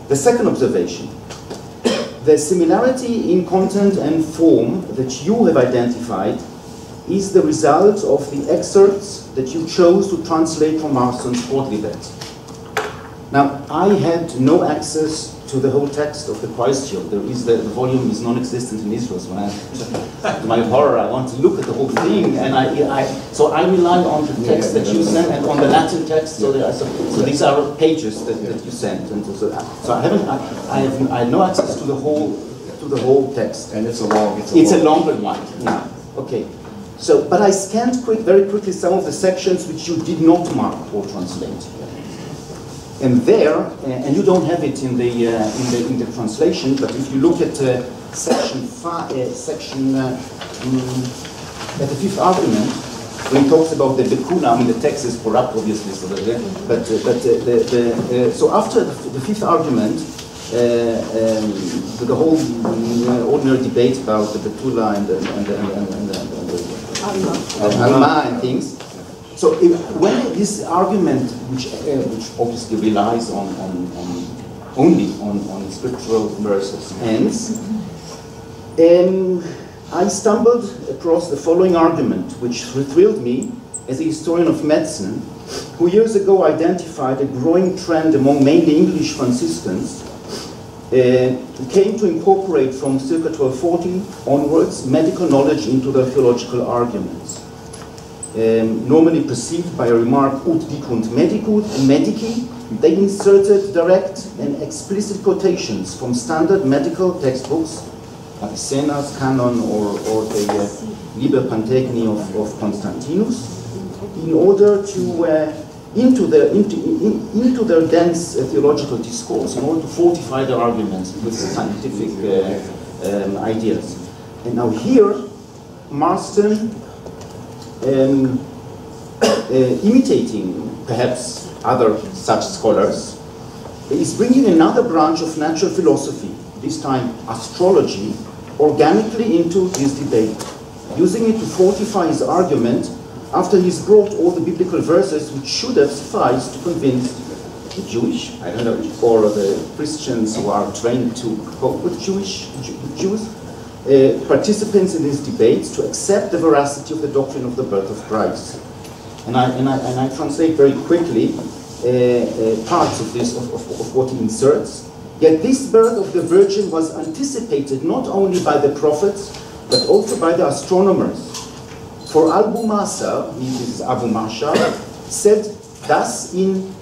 The second observation, the similarity in content and form that you have identified is the result of the excerpts that you chose to translate from Marston's Quodlibet. Now, I had no access to the whole text of the Christ Shield. There is the volume is non-existent in Israel. So when to my horror, I want to look at the whole thing, and so I rely on the text that you sent and on the Latin text. So these are pages that you sent, and so I have no access to the whole text. And it's a longer one. Yeah. Okay. So, but I scanned very quickly some of the sections which you did not mark or translate. And there, and you don't have it in the translation, but if you look at section at the fifth argument, when it talks about the Bekuna, I mean the text is corrupt, obviously, so after the fifth argument, the whole ordinary debate about the Betula and the Alma and things. So when this argument, which obviously relies only on scriptural verses, ends, I stumbled across the following argument, which thrilled me as a historian of medicine, who years ago identified a growing trend among mainly English Franciscans, came to incorporate from circa 1240 onwards medical knowledge into their theological arguments. Normally preceded by a remark ut dicunt medici, they inserted direct and explicit quotations from standard medical textbooks, Avicenna's canon or the Liber Pantagni of Constantinus, in order to into their dense theological discourse, in order to fortify their arguments with scientific ideas. And now here, Marston, imitating perhaps other such scholars, is bringing another branch of natural philosophy, this time astrology, organically into his debate, using it to fortify his argument after he's brought all the biblical verses which should have sufficed to convince the Jewish, or the Christians who are trained to cope with Jews, participants in these debates to accept the veracity of the doctrine of the birth of Christ. And I translate very quickly parts of this, of what he inserts. Yet this birth of the Virgin was anticipated not only by the prophets, but also by the astronomers. For Al-Bumasa, this is Abu Mashar, said thus in,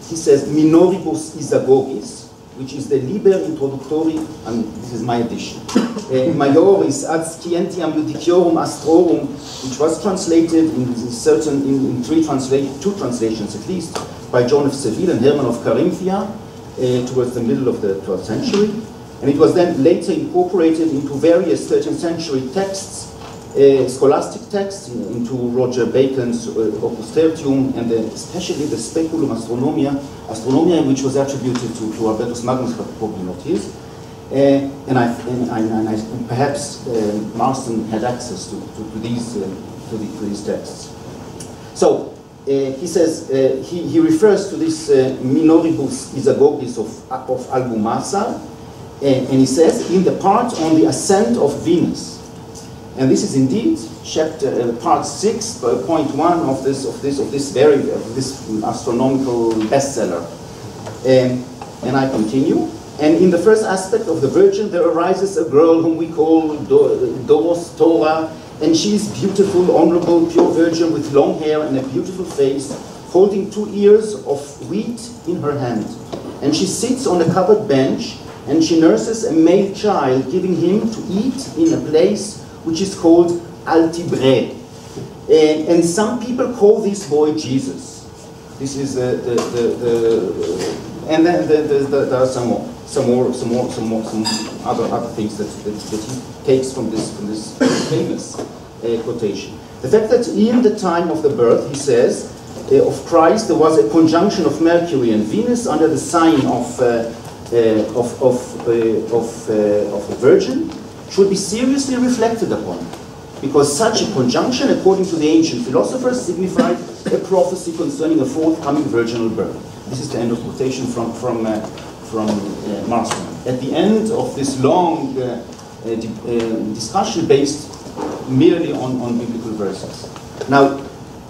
he says, Minoribus Isagogis, which is the Liber Introductory, and this is my edition, Majoris ad Scientiam Judiciorum Astrorum, which was translated in two translations at least, by John of Seville and Hermann of Carinthia, towards the middle of the 12th century. And it was then later incorporated into various 13th century texts, scholastic texts, into Roger Bacon's Opus Tertium, and especially the Speculum Astronomiae, which was attributed to Albertus Magnus, but probably not his. And perhaps Marston had access to these texts. So he says, he refers to this Minoribus Isagogis of Al-Bumasa, and he says, in the part on the ascent of Venus. And this is indeed chapter part 6.1 of this astronomical bestseller. And I continue. And in the first aspect of the Virgin, there arises a girl whom we call Doros Torah, and she is beautiful, honorable, pure virgin with long hair and a beautiful face, holding 2 ears of wheat in her hand. And she sits on a covered bench, and she nurses a male child, giving him to eat in a place which is called Altibre. And some people call this boy Jesus. This is and then there are some other things that he takes from this famous quotation. The fact that in the time of the birth, he says, of Christ, there was a conjunction of Mercury and Venus under the sign of the Virgin, should be seriously reflected upon, because such a conjunction, according to the ancient philosophers, signified a prophecy concerning a forthcoming virginal birth. This is the end of quotation from Marston. At the end of this long discussion based merely on biblical verses. Now,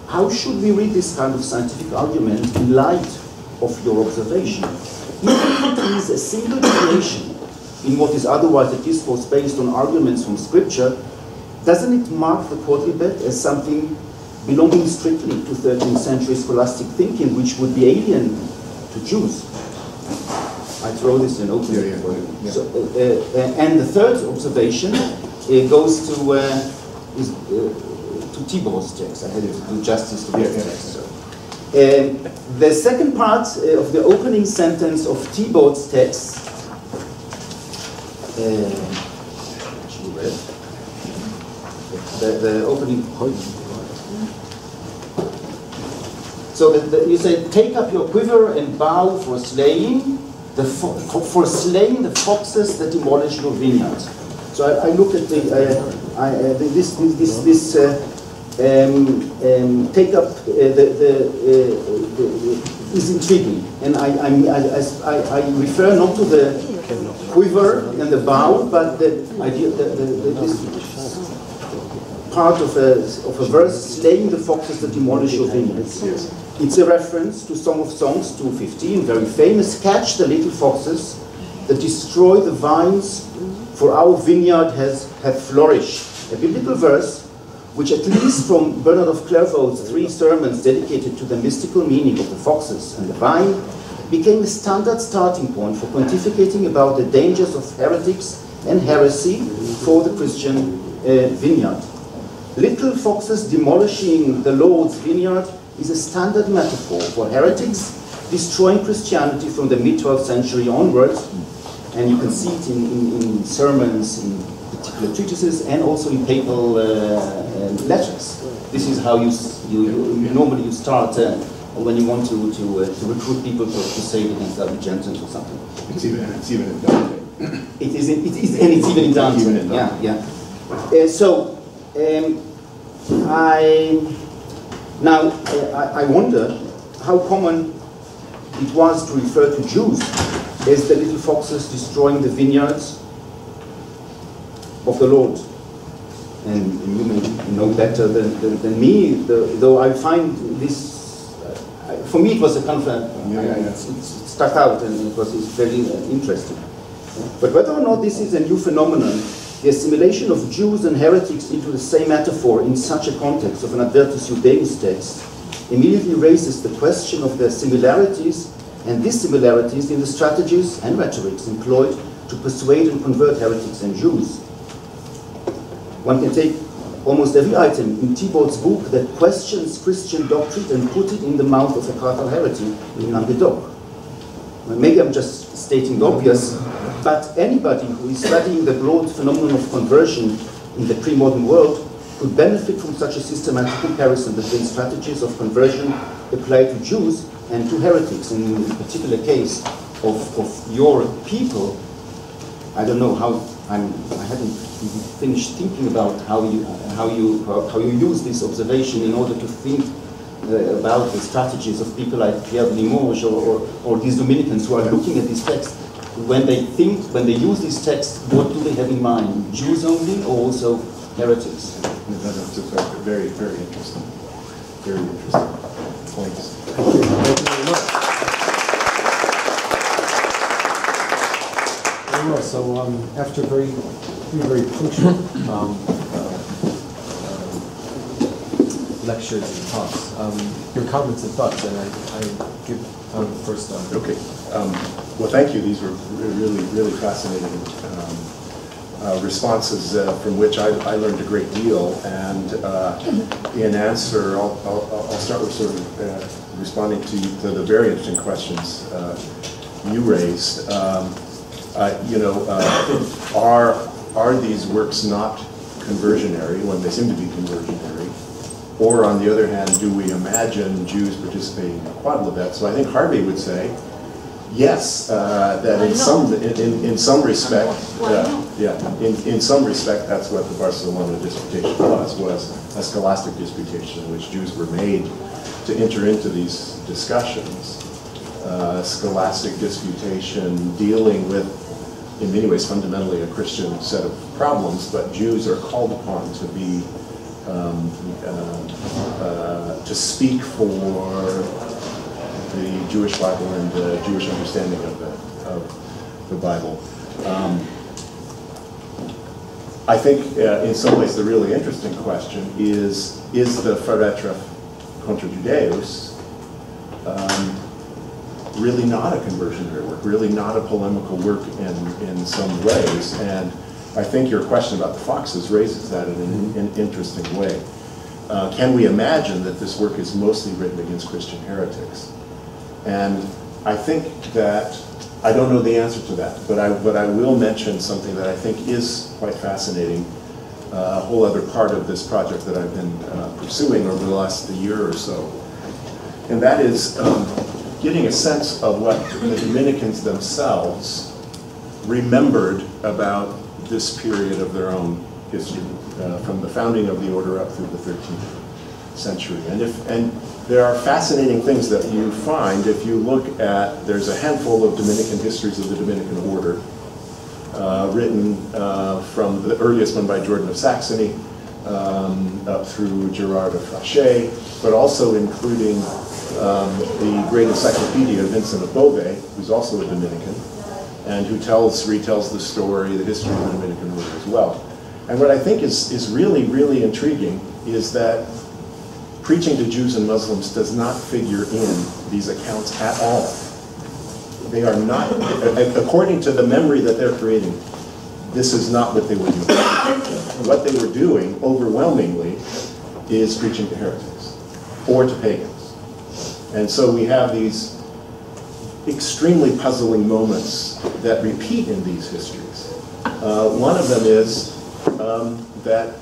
how should we read this kind of scientific argument in light of your observation? If we is a single creation in what is otherwise a discourse based on arguments from Scripture, doesn't it mark the quadruped as something belonging strictly to 13th century scholastic thinking, which would be alien to Jews? I throw this in open. Yeah. So, and the third observation goes to Thibault's text. I had to do justice to this text. The second part of the opening sentence of Thibault's text, the opening. So you say, take up your quiver and bow for slaying the foxes that demolish your vineyard. So I look at this take up is intriguing, and I refer not to the quiver and the bow, but the idea this part of a verse, slaying the foxes that demolish your vineyards. Yes. It's a reference to Song of Songs 2:15, very famous. Catch the little foxes that destroy the vines, for our vineyard have flourished. A biblical verse, which at least from Bernard of Clairvaux's 3 sermons dedicated to the mystical meaning of the foxes and the vine, became a standard starting point for pontificating about the dangers of heretics and heresy for the Christian vineyard. Little foxes demolishing the Lord's vineyard is a standard metaphor for heretics destroying Christianity from the mid-12th century onwards, and you can see it in sermons, in particular treatises, and also in papal letters. This is how you normally start when you want to recruit people to crusade against the Gentiles or something. It's even in Dante. It is even in Dante. Yeah. I wonder how common it was to refer to Jews as the little foxes destroying the vineyards of the Lord. And you may know better than me, though I find this, for me it was a kind of it stuck out, and it's very interesting. But whether or not this is a new phenomenon, the assimilation of Jews and heretics into the same metaphor in such a context of an Advertus Judaeus text immediately raises the question of the similarities and dissimilarities in the strategies and rhetorics employed to persuade and convert heretics and Jews. One can take almost every item in Thibault's book that questions Christian doctrine and put it in the mouth of a carnal heretic in Languedoc. Maybe I'm just stating the obvious, but anybody who is studying the broad phenomenon of conversion in the pre-modern world could benefit from such a systematic comparison between strategies of conversion applied to Jews and to heretics. And in the particular case of your people, I don't know how, I haven't even finished thinking about how you use this observation in order to think about the strategies of people like Pierre de Limoges or these Dominicans who are looking at this text. When they use this text, what do they have in mind? Jews only, or also heretics? That's very, very interesting. Very interesting points. Thank you very much. Very well. So after very punctual lectures and talks, your comments and thoughts, and I give first. Okay. Well, thank you. These were really, really fascinating responses from which I learned a great deal. And in answer, I'll start with sort of responding to the very interesting questions you raised. Are these works not conversionary when they seem to be conversionary? Or on the other hand, do we imagine Jews participating in quadlibet? So I think Harvey would say, yes, that in some respect, in some respect, that's what the Barcelona disputation was a scholastic disputation in which Jews were made to enter into these discussions. Scholastic disputation dealing with, in many ways, fundamentally a Christian set of problems, but Jews are called upon to be to speak for the Jewish Bible and the Jewish understanding of it. of the Bible. I think in some ways the really interesting question is the Feretref contra Judaeus really not a conversionary work, really not a polemical work in some ways? And I think your question about the foxes raises that in an interesting way. Can we imagine that this work is mostly written against Christian heretics? And I think that, I don't know the answer to that, but I will mention something that I think is quite fascinating, a whole other part of this project that I've been pursuing over the last year or so. And that is getting a sense of what the Dominicans themselves remembered about this period of their own history, from the founding of the order up through the 13th century. And there are fascinating things that you find if you look at, there's a handful of Dominican histories of the Dominican order, written from the earliest one by Jordan of Saxony, up through Gerard of Frachet, but also including the great encyclopedia of Vincent of Beauvais, who's also a Dominican, and who retells the story, the history of the Dominican order as well. And what I think is really, really intriguing is that preaching to Jews and Muslims does not figure in these accounts at all. They are not, according to the memory that they're creating, this is not what they were doing. What they were doing, overwhelmingly, is preaching to heretics or to pagans. And so we have these extremely puzzling moments that repeat in these histories. One of them is that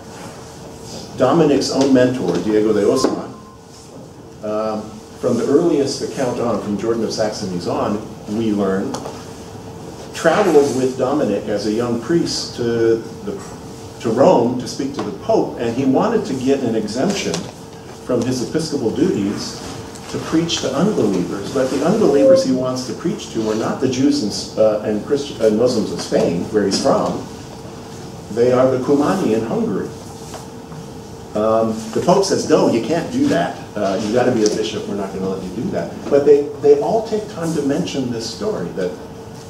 Dominic's own mentor, Diego de Osma, from the earliest account on, from Jordan of Saxony's on, we learn, traveled with Dominic as a young priest to Rome to speak to the Pope, and he wanted to get an exemption from his episcopal duties to preach to unbelievers. But the unbelievers he wants to preach to are not the Jews and Muslims of Spain, where he's from. They are the Cumani in Hungary. The Pope says, no, you can't do that. You got to be a bishop. We're not going to let you do that. But they all take time to mention this story, that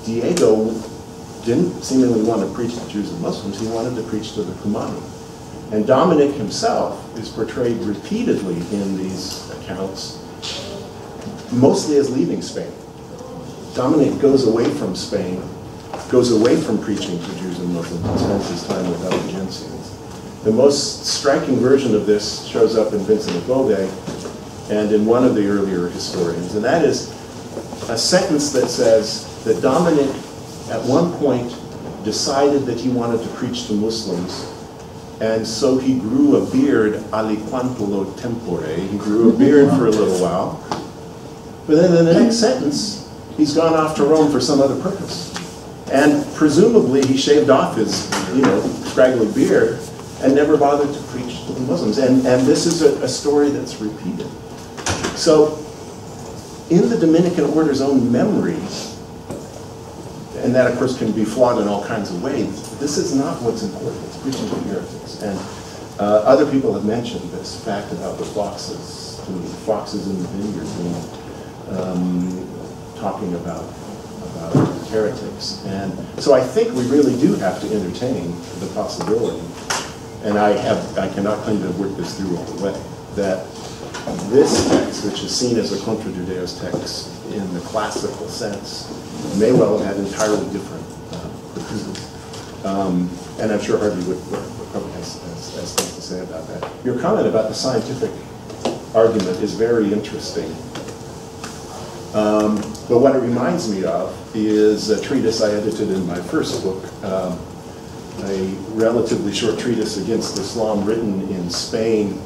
Diego didn't seemingly want to preach to Jews and Muslims. He wanted to preach to the Cumani. And Dominic himself is portrayed repeatedly in these accounts, mostly as leaving Spain. Dominic goes away from Spain, goes away from preaching to Jews and Muslims, and spends his time with Albigensians. The most striking version of this shows up in Vincent of Beauvais and in one of the earlier historians, and that is a sentence that says that Dominic at one point decided that he wanted to preach to Muslims, and so he grew a beard aliquantulo tempore. He grew a beard for a little while, but then in the next sentence, he's gone off to Rome for some other purpose. And presumably he shaved off his, scraggly beard and never bothered to preach to the Muslims. And this is a story that's repeated. So in the Dominican order's own memory, and that of course can be flawed in all kinds of ways, this is not what's important. It's preaching to heretics. And other people have mentioned this fact about the foxes in the vineyard, talking about heretics. And so I think we really do have to entertain the possibility, and I cannot claim to have worked this through all the way, that this text, which is seen as a contra Judaeus text in the classical sense, may well have had entirely different purposes. And I'm sure Harvey would probably has things to say about that. Your comment about the scientific argument is very interesting. But what it reminds me of is a treatise I edited in my first book, a relatively short treatise against Islam written in Spain,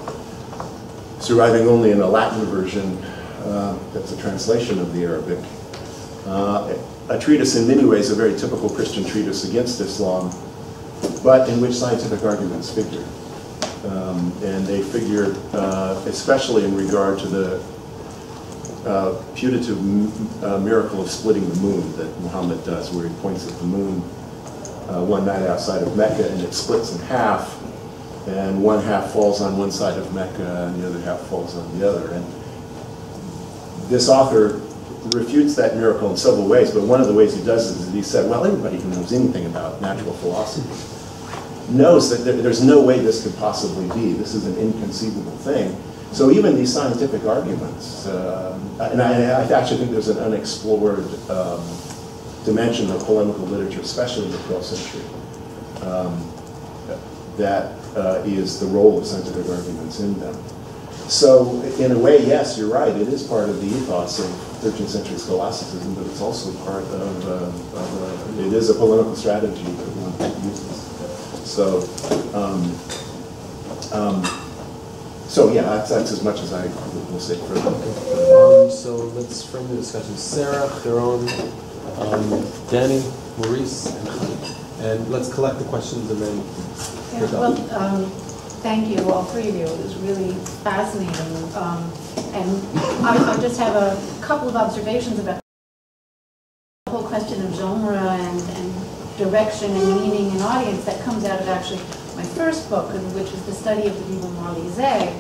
surviving only in a Latin version that's a translation of the Arabic. A treatise in many ways a very typical Christian treatise against Islam, but in which scientific arguments figure. And they figure especially in regard to the putative miracle of splitting the moon that Muhammad does, where he points at the moon one night outside of Mecca and it splits in half, and one half falls on one side of Mecca and the other half falls on the other. And this author refutes that miracle in several ways, but one of the ways he does is that he said, well, everybody who knows anything about natural philosophy knows that there's no way this could possibly be. This is an inconceivable thing. So even these scientific arguments, and I actually think there's an unexplored dimension of polemical literature, especially in the 12th century, that is the role of scientific arguments in them. So in a way, yes, you're right, it is part of the ethos of 13th century scholasticism, but it's also part of it is a polemical strategy that one uses. So yeah, that's as much as I will say for Okay. So let's frame the discussion. Sarah, Theron, Danny, Maurice, and Chani. And let's collect the questions and then pick up. Well, thank you, all three of you. It was really fascinating. And I just have a couple of observations about the whole question of genre and direction and meaning and audience that comes out of actually my first book, which was the study of the Bible moralisée.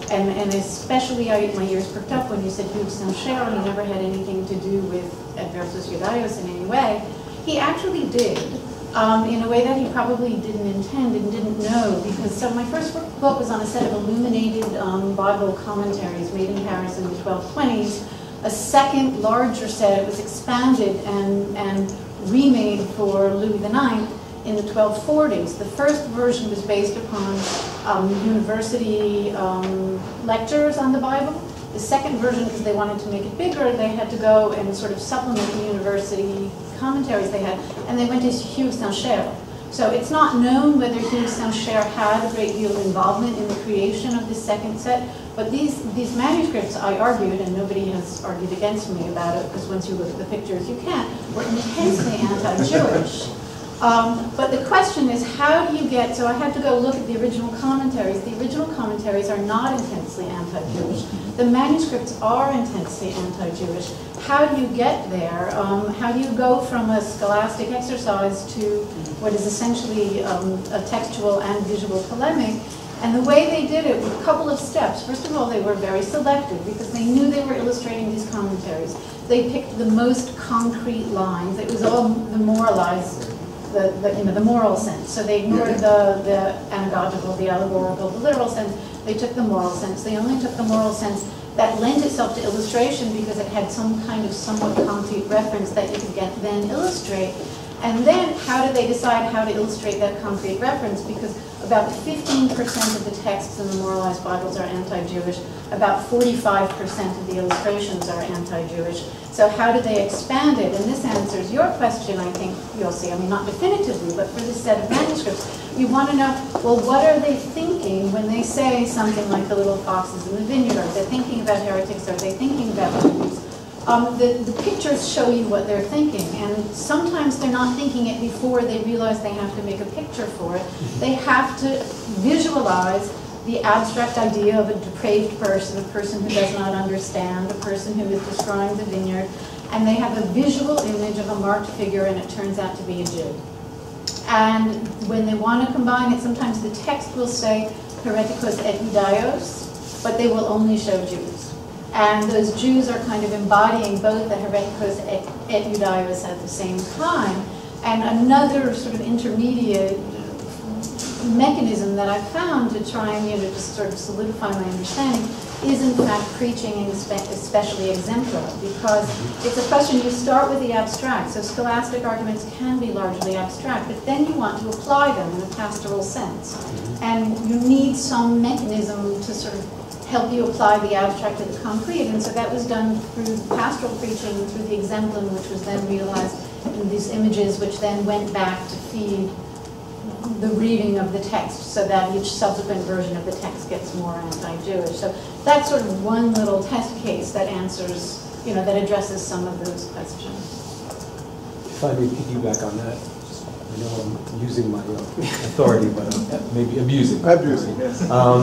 And especially my ears perked up when you said Hugues Saint-Cher, and he never had anything to do with Adversus Judaios in any way. He actually did, in a way that he probably didn't intend and didn't know, because so my first book was on a set of illuminated Bible commentaries made in Paris in the 1220s. A second, larger set, it was expanded and remade for Louis IX in the 1240s. The first version was based upon university lectures on the Bible. The second version, because they wanted to make it bigger, they had to go and sort of supplement the university commentaries they had, and they went to Hugues Saint-Cher. So it's not known whether Hugues Saint-Cher had a great deal of involvement in the creation of this second set, but these manuscripts, I argued, and nobody has argued against me about it, because once you look at the pictures, you can't, were intensely anti-Jewish. But the question is, how do you get, so I had to go look at the original commentaries. The original commentaries are not intensely anti-Jewish. The manuscripts are intensely anti-Jewish. How do you get there? How do you go from a scholastic exercise to what is essentially a textual and visual polemic? And the way they did it was a couple of steps. First of all, they were very selective because they knew they were illustrating these commentaries. They picked the most concrete lines. It was all the moralized, the moral sense. So they ignored the anagogical, the allegorical, the literal sense. They took the moral sense. They only took the moral sense that lent itself to illustration because it had some kind of somewhat concrete reference that you could then illustrate. And then how did they decide how to illustrate that concrete reference? Because about 15% of the texts in the moralized Bibles are anti-Jewish. About 45% of the illustrations are anti-Jewish. So how did they expand it? And this answers your question, I think you'll see. I mean, not definitively, but for this set of manuscripts. You want to know, well, what are they thinking when they say something like the little foxes in the vineyard? Are they thinking about heretics? Are they thinking about Jews? The pictures show you what they're thinking, and sometimes they're not thinking it before they realize they have to make a picture for it. They have to visualize the abstract idea of a depraved person, a person who does not understand, a person who is destroying the vineyard, and they have a visual image of a marked figure, and it turns out to be a Jew. And when they want to combine it, sometimes the text will say hereticos et Judaios, but they will only show Jews. And those Jews are kind of embodying both the hereticos et Judaios at the same time. And another sort of intermediate mechanism that I found to try and just sort of solidify my understanding is in fact preaching, and especially exemplar, because it's a question, you start with the abstract. So scholastic arguments can be largely abstract, but then you want to apply them in a pastoral sense. And you need some mechanism to sort of help you apply the abstract to the concrete. And so that was done through pastoral preaching, through the exemplum, which was then realized in these images, which then went back to feed the reading of the text, so that each subsequent version of the text gets more anti-Jewish. So that's sort of one little test case that answers, that addresses some of those questions. If I may piggyback on that, I know I'm using my authority, but maybe abusing. Abusing, yes. I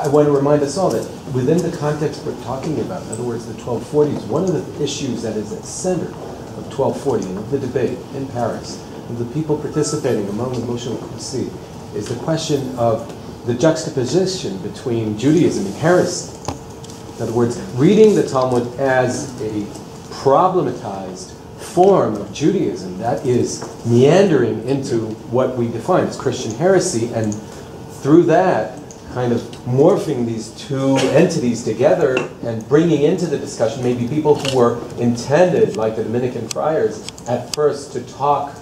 want to remind us all that within the context we're talking about, in other words, the 1240s, one of the issues that is at the center of 1240 and of the debate in Paris, and the people participating among the Moshe Kusi, is the question of the juxtaposition between Judaism and heresy In other words, reading the Talmud as a problematized form of Judaism that is meandering into what we define as Christian heresy, and through that kind of morphing these two entities together and bringing into the discussion maybe people who were intended, like the Dominican friars, at first to talk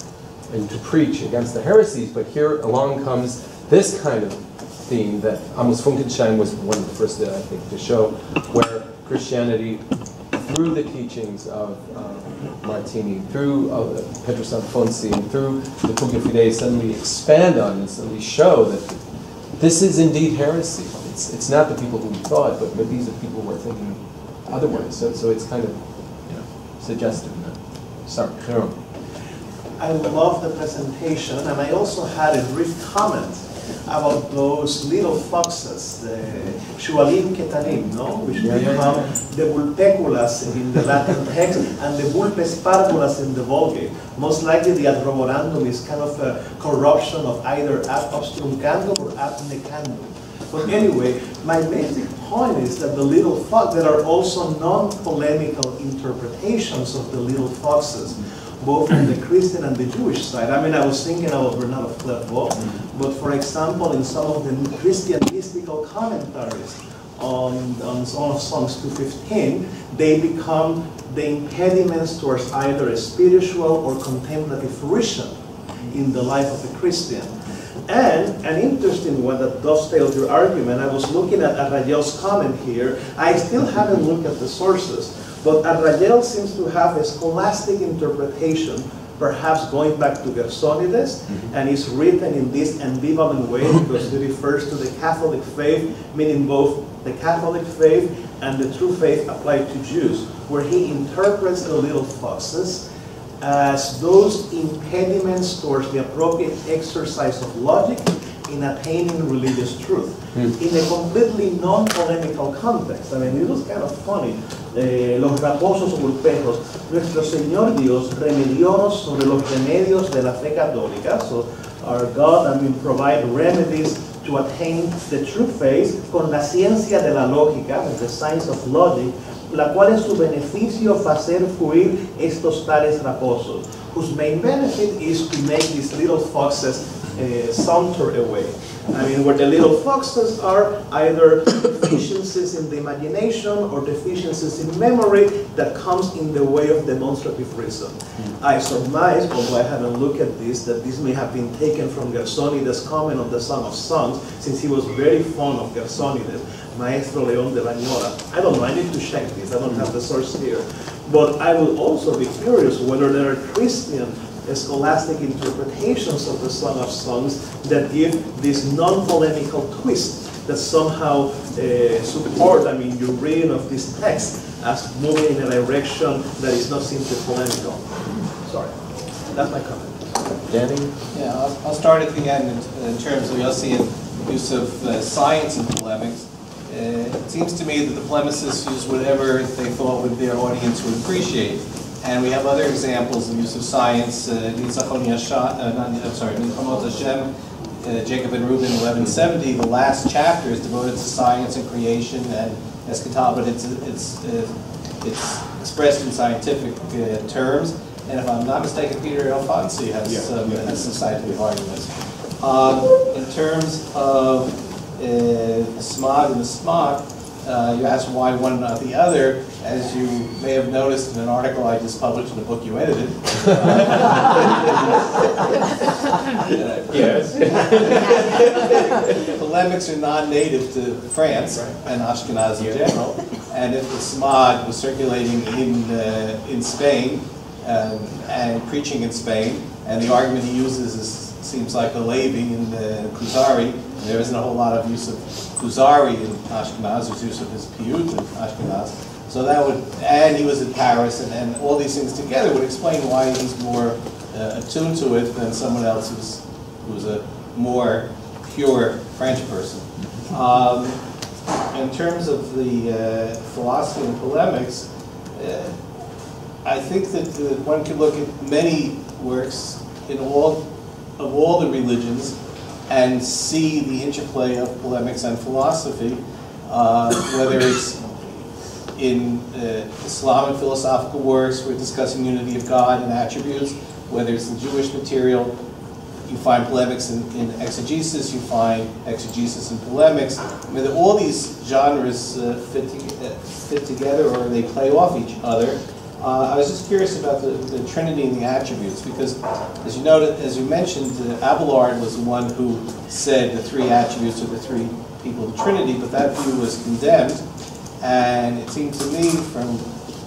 and to preach against the heresies, but here along comes this kind of theme that Amos Funkenstein was one of the first, I think, to show, where Christianity, through the teachings of Martini, through Pedro Sanfonsi, and through the Puga Fidei, suddenly expand on this, and we show that this is indeed heresy. It's not the people who thought, but these are people who are thinking otherwise. So it's kind of suggestive. Sorry, Jerome. I love the presentation, and I also had a brief comment about those little foxes, the Shualim Ketanim, no? Which become the Vulpeculas in the Latin text and the Vulpes Parvulas in the Vulgate. Most likely the ad roborandum is kind of a corruption of either ad obstrucandum or ad necandum. But anyway, my basic point is that the little fox, there are also non-polemical interpretations of the little foxes, both on the Christian and the Jewish side. I mean, I was thinking about Bernard of Clairvaux, but for example, in some of the Christian mystical commentaries on Song of Songs 2:15, they become the impediments towards either a spiritual or contemplative fruition in the life of a Christian. And an interesting one that dovetails your argument, I was looking at Rajel's comment here. I still haven't looked at the sources, but Rajel seems to have a scholastic interpretation, perhaps going back to Gersonides, and is written in this ambivalent way because it refers to the Catholic faith, meaning both the Catholic faith and the true faith applied to Jews, where he interprets the little foxes as those impediments towards the appropriate exercise of logic in attaining religious truth, in a completely non-polemical context. I mean, it was kind of funny. Los raposos vulpejos, nuestro Señor Dios remediónos sobre los remedios de la fe católica. So our God, I mean, provide remedies to attain the true faith con la ciencia de la lógica, with the science of logic, la cual es su beneficio facer fuir estos tales raposos, whose main benefit is to make these little foxes saunter away. I mean, where the little foxes are either deficiencies in the imagination or deficiencies in memory that comes in the way of demonstrative reason. I surmise, although I haven't looked at this, that this may have been taken from Gersonides' comment on the Song of Songs, since he was very fond of Gersonides, Maestro León de Bañola. I don't know, I need to check this, I don't have the source here. But I will also be curious whether there are Christian scholastic interpretations of the Song of Songs that give this non-polemical twist that somehow support, I mean, your reading of this text as moving in a direction that is not simply polemical. Sorry, that's my comment. Danny? Yeah, I'll start at the end in terms of Yossian use of science in polemics. It seems to me that the polemicists use whatever they thought their audience would appreciate. And we have other examples of use of science. Nitzachon Hashem, Jacob and Reuben, 1170. The last chapter is devoted to science and creation and eschatology, but it's expressed in scientific terms. And if I'm not mistaken, Peter Alfonsi has some scientific arguments. In terms of smog and the smog, you asked why one and not the other. As you may have noticed in an article I just published in a book you edited. Yes. Polemics are non-native to France and Ashkenazi in general. And if the smog was circulating in Spain and preaching in Spain, and the argument he uses seems like a Levi in the Kuzari, there isn't a whole lot of use of Kuzari in Ashkenaz, there's use of his piyut in Ashkenaz. So that would, and he was in Paris, and all these things together would explain why he's more attuned to it than someone else who's a more pure French person. In terms of the philosophy and polemics, I think that one can look at many works in all the religions and see the interplay of polemics and philosophy, whether it's in Islamic philosophical works, we're discussing unity of God and attributes. Whether it's the Jewish material, you find polemics in exegesis, you find exegesis in polemics. I mean, all these genres fit together, or they play off each other. I was just curious about the Trinity and the attributes, because as you noted, as you mentioned, Abelard was the one who said the three attributes are the three people of the Trinity, but that view was condemned. And it seemed to me, from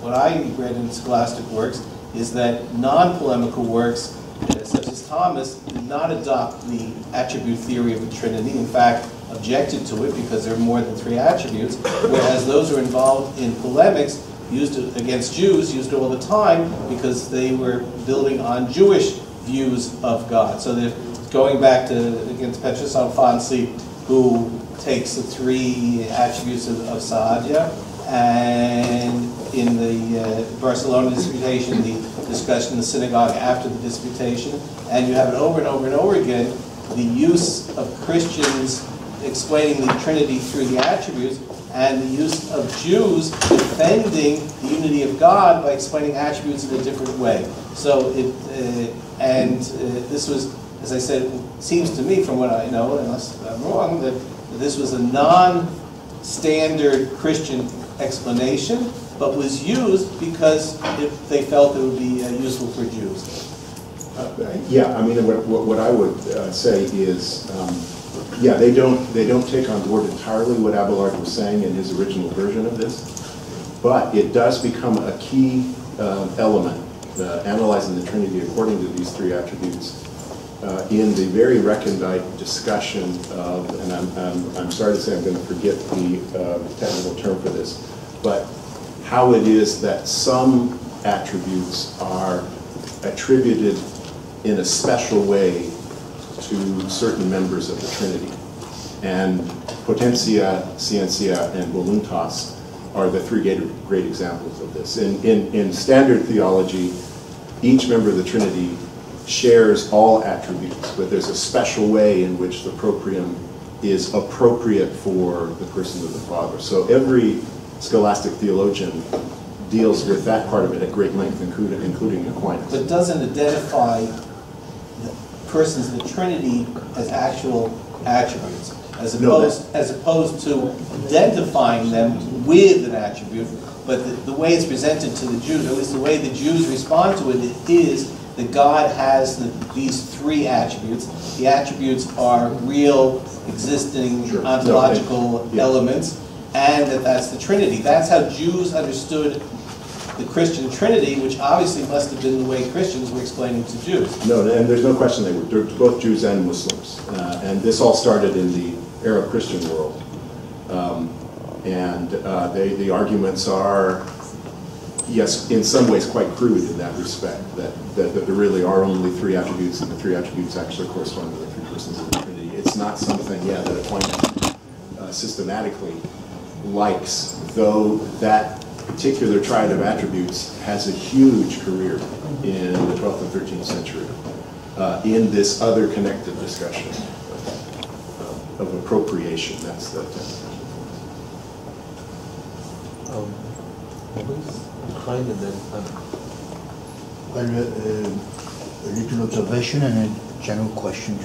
what I read in scholastic works, is that non-polemical works, such as Thomas, did not adopt the attribute theory of the Trinity. In fact, objected to it because there are more than three attributes, whereas those who are involved in polemics used it against Jews, used it all the time because they were building on Jewish views of God. So they're going back to, against Petrus Alfonsi, who takes the three attributes of Saadia, and in the Barcelona disputation, the discussion in the synagogue after the disputation, and you have it over and over and over again, the use of Christians explaining the Trinity through the attributes, and the use of Jews defending the unity of God by explaining attributes in a different way. So this was, as I said, it seems to me from what I know, unless I'm wrong, that this was a non-standard Christian explanation, but was used because they felt it would be useful for Jews. Yeah, I mean, what I would say is, yeah, they don't take on board entirely what Abelard was saying in his original version of this, but it does become a key element, analyzing the Trinity according to these three attributes, in the very recondite discussion of, and I'm sorry to say I'm going to forget the technical term for this, but how it is that some attributes are attributed in a special way to certain members of the Trinity. And potentia, scientia, and voluntas are the three great examples of this. In standard theology, each member of the Trinity shares all attributes, but there's a special way in which the proprium is appropriate for the person of the Father. So every scholastic theologian deals with that part of it at great length, including Aquinas. But doesn't identify the persons of the Trinity as actual attributes, as opposed to identifying them with an attribute. But the way it's presented to the Jews, or at least the way the Jews respond to it, is that God has these three attributes. The attributes are real, existing, ontological elements, and that's the Trinity. That's how Jews understood the Christian Trinity, which obviously must have been the way Christians were explaining to Jews. No, and there's no question they're both Jews and Muslims. And this all started in the Arab Christian world. The arguments are, yes, in some ways quite crude in that respect, that there really are only three attributes, and the three attributes actually correspond to the three persons of the Trinity. It's not something, that Aquinas systematically likes, though that particular triad of attributes has a huge career in the 12th and 13th century in this other connected discussion of appropriation. That's the Well, a little observation and a general question.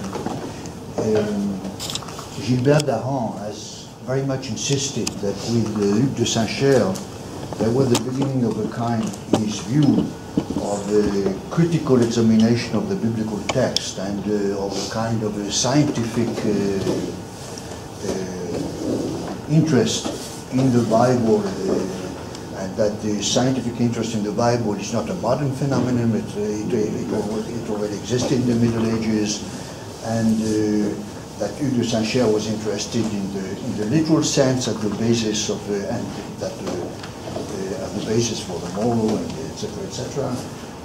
Gilbert Dahan has very much insisted that with Luc de Saint-Cher, there was the beginning of a kind, in his view, of a critical examination of the biblical text and of a kind of a scientific interest in the Bible, and that the scientific interest in the Bible is not a modern phenomenon, it already existed in the Middle Ages, and that Hugues de Saint-Cher was interested in the literal sense at the basis of and that the basis for the moral, and etc.,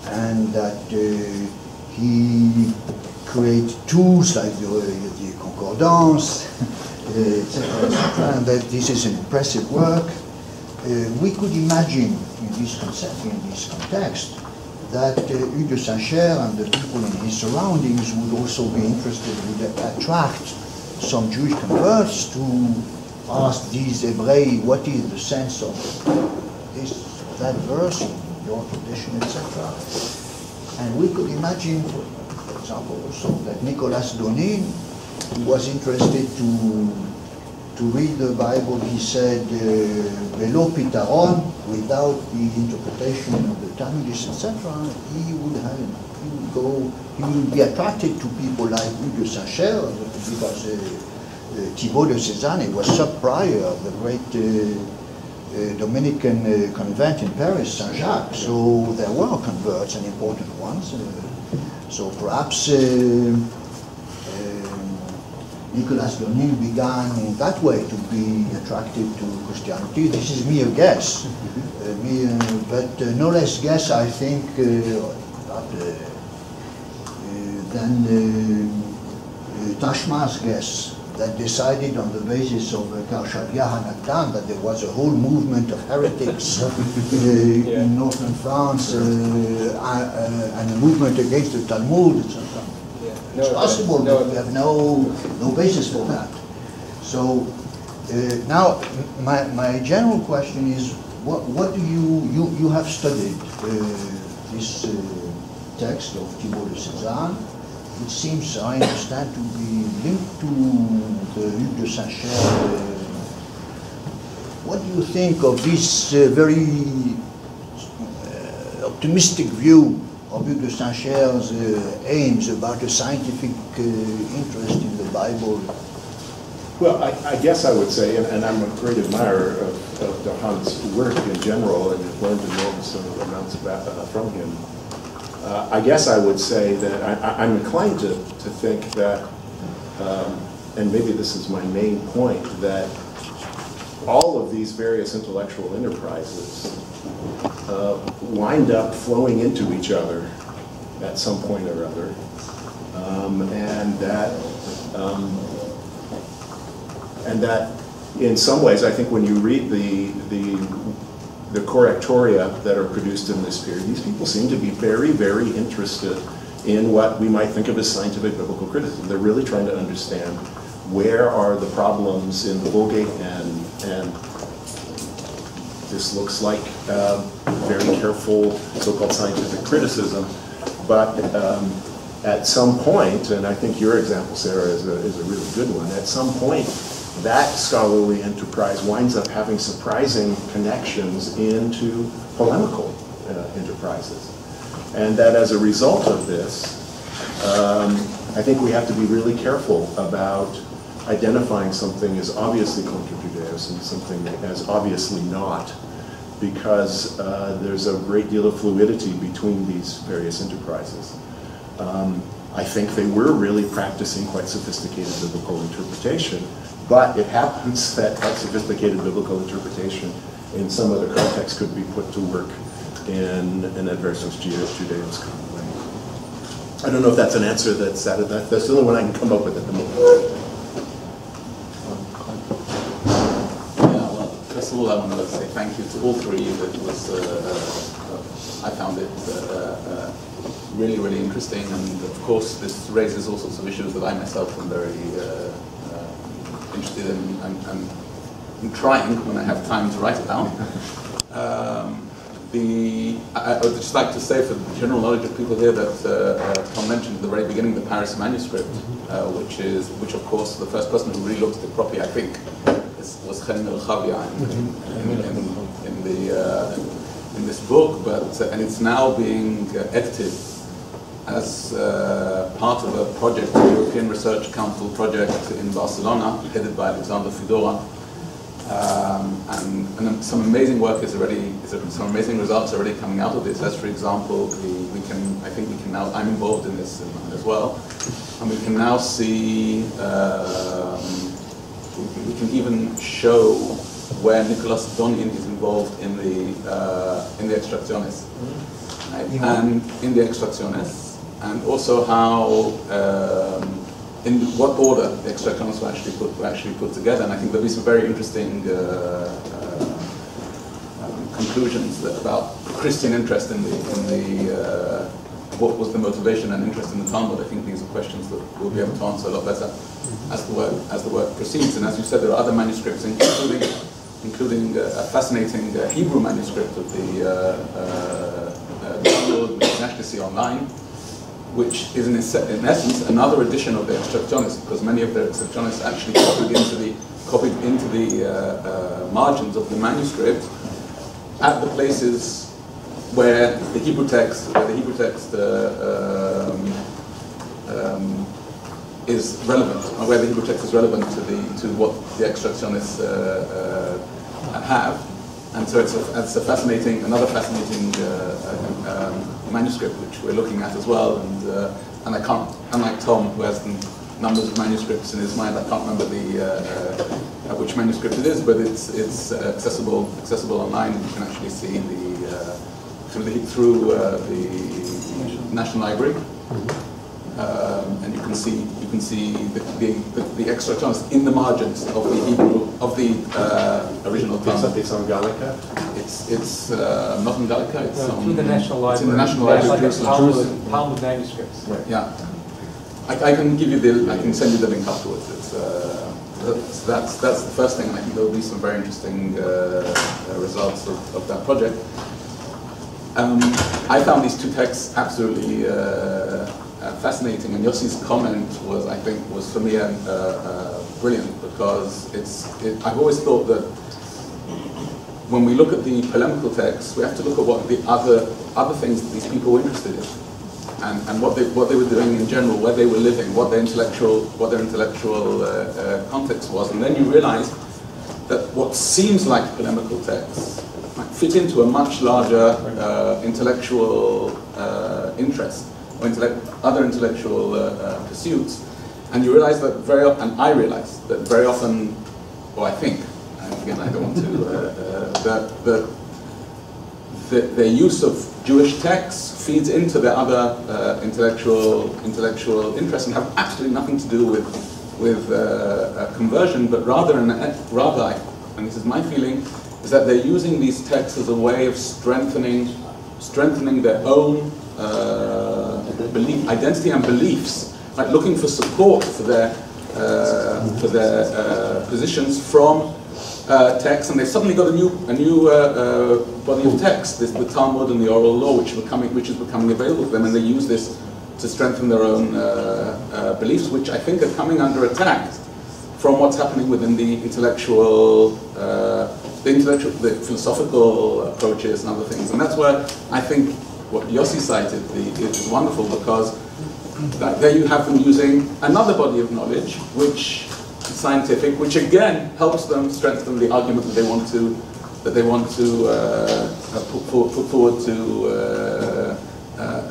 and that he created tools like the concordance, etc., and that this is an impressive work. We could imagine in this context that Hugues de Saint-Cher and the people in his surroundings would also be interested, would attract some Jewish converts to ask these Hebrews what is the sense of that verse in your tradition, etc. And we could imagine, for example, also that Nicolas Donin, who was interested to read the Bible, he said, "Belo pitaron," without the interpretation of the Talmudists, etc., he would be attracted to people like Hugues de Saint-Cher, because Thibaut de Cézanne was sub-prior of the great Dominican convent in Paris, Saint-Jacques. So there were converts and important ones. So perhaps Nicolas Donin began in that way to be attracted to Christianity. This is mere guess, but no less guess, I think, than Tashma's guess, that decided on the basis of Karshavia Hanakdan that there was a whole movement of heretics in northern France and a movement against the Talmud, etc. It's possible, but we have no basis for that. So now my general question is, what do you have studied this text of Thibaut de Cézanne, which seems, I understand, to be linked to the Hugues de Saint-Cher. What do you think of this very optimistic view of Hugues de Saint-Cher's aims about a scientific interest in the Bible? Well, I guess I would say, and I'm a great admirer of Dahan's work in general, and have learned enormous amounts from him. I guess I would say that I'm inclined to think that, and maybe this is my main point, that all of these various intellectual enterprises wind up flowing into each other at some point or other, and that in some ways, I think when you read the correctoria that are produced in this period, these people seem to be very, very interested in what we might think of as scientific biblical criticism. They're really trying to understand where are the problems in the Vulgate, and this looks like very careful so-called scientific criticism. But at some point, and I think your example, Sarah, is a really good one, at some point, that scholarly enterprise winds up having surprising connections into polemical enterprises. And that as a result of this, I think we have to be really careful about identifying something as obviously contra-Judaeus and something as obviously not, because there's a great deal of fluidity between these various enterprises. I think they were really practicing quite sophisticated biblical interpretation, but it happens that quite sophisticated biblical interpretation in some other context could be put to work in an adversus Judaeus kind of way. I don't know if that's an answer that's the only one I can come up with at the moment. Yeah, well, first of all, I want to say thank you to all three. It was, I found it really, really interesting, and of course, this raises all sorts of issues that I myself am very interested in. I'm trying, when I have time, to write it down. I would just like to say, for the general knowledge of people here, that Tom mentioned at the very beginning the Paris manuscript, which of course the first person who really looked at it properly, I think, was Chen El-Chavia in this book, and it's now being edited as part of a project, the European Research Council project in Barcelona, headed by Alexander Fedora. And some amazing work is already, some amazing results are already coming out of this. As for example, I think we can now, I'm involved in this as well, and we can now see, we can even show where Nicolas Donin is involved in the extracciones, right? And in the extracciones, and also how, in what order the extractions were actually put together. And I think there'll be some very interesting conclusions about Christian interest in what was the motivation and interest in the Talmud. I think these are questions that we'll be able to answer a lot better as the work proceeds. And as you said, there are other manuscripts, including including a fascinating Hebrew manuscript of the Talmud, which you can actually see online, which is in essence another edition of the Extractiones, because many of the Extractiones actually copied into the margins of the manuscript at the places where the Hebrew text is relevant, or where the Hebrew text is relevant to what the Extractiones have, and so it's another fascinating manuscript which we're looking at as well, and I can't, unlike Tom who has the numbers of manuscripts in his mind, I can't remember which manuscript it is, but it's accessible online. You can actually see through the National Library. And you can see the Extractiones in the margins of the Hebrew original Talmud. It's on Gallica. It's not in Gallica. It's through the National Library. It's in the National Library. Talmud manuscripts. Right. Yeah, I can give you I can send you the link afterwards. That's the first thing, and I think there will be some very interesting results of that project. I found these two texts absolutely fascinating, and Yossi's comment was for me brilliant, because I've always thought that when we look at the polemical texts, we have to look at what the other things that these people were interested in, and what they were doing in general, where they were living, what their intellectual context was, and then you realize that what seems like polemical texts might fit into a much larger intellectual interest, or other intellectual pursuits, and you realize that I realize that very often, or I think, and again I don't want to, that their use of Jewish texts feeds into their other intellectual interests and have absolutely nothing to do with conversion, but rather, and this is my feeling, is that they're using these texts as a way of strengthening their own identity and beliefs, like looking for support for their positions from texts, and they've suddenly got a new body of text, the Talmud and the oral law, which is becoming available to them, and they use this to strengthen their own beliefs, which I think are coming under attack from what's happening within the the philosophical approaches and other things. And that's where I think what Yossi cited is wonderful, because there you have them using another body of knowledge, which is scientific, which again helps them strengthen the argument that they want to put forward to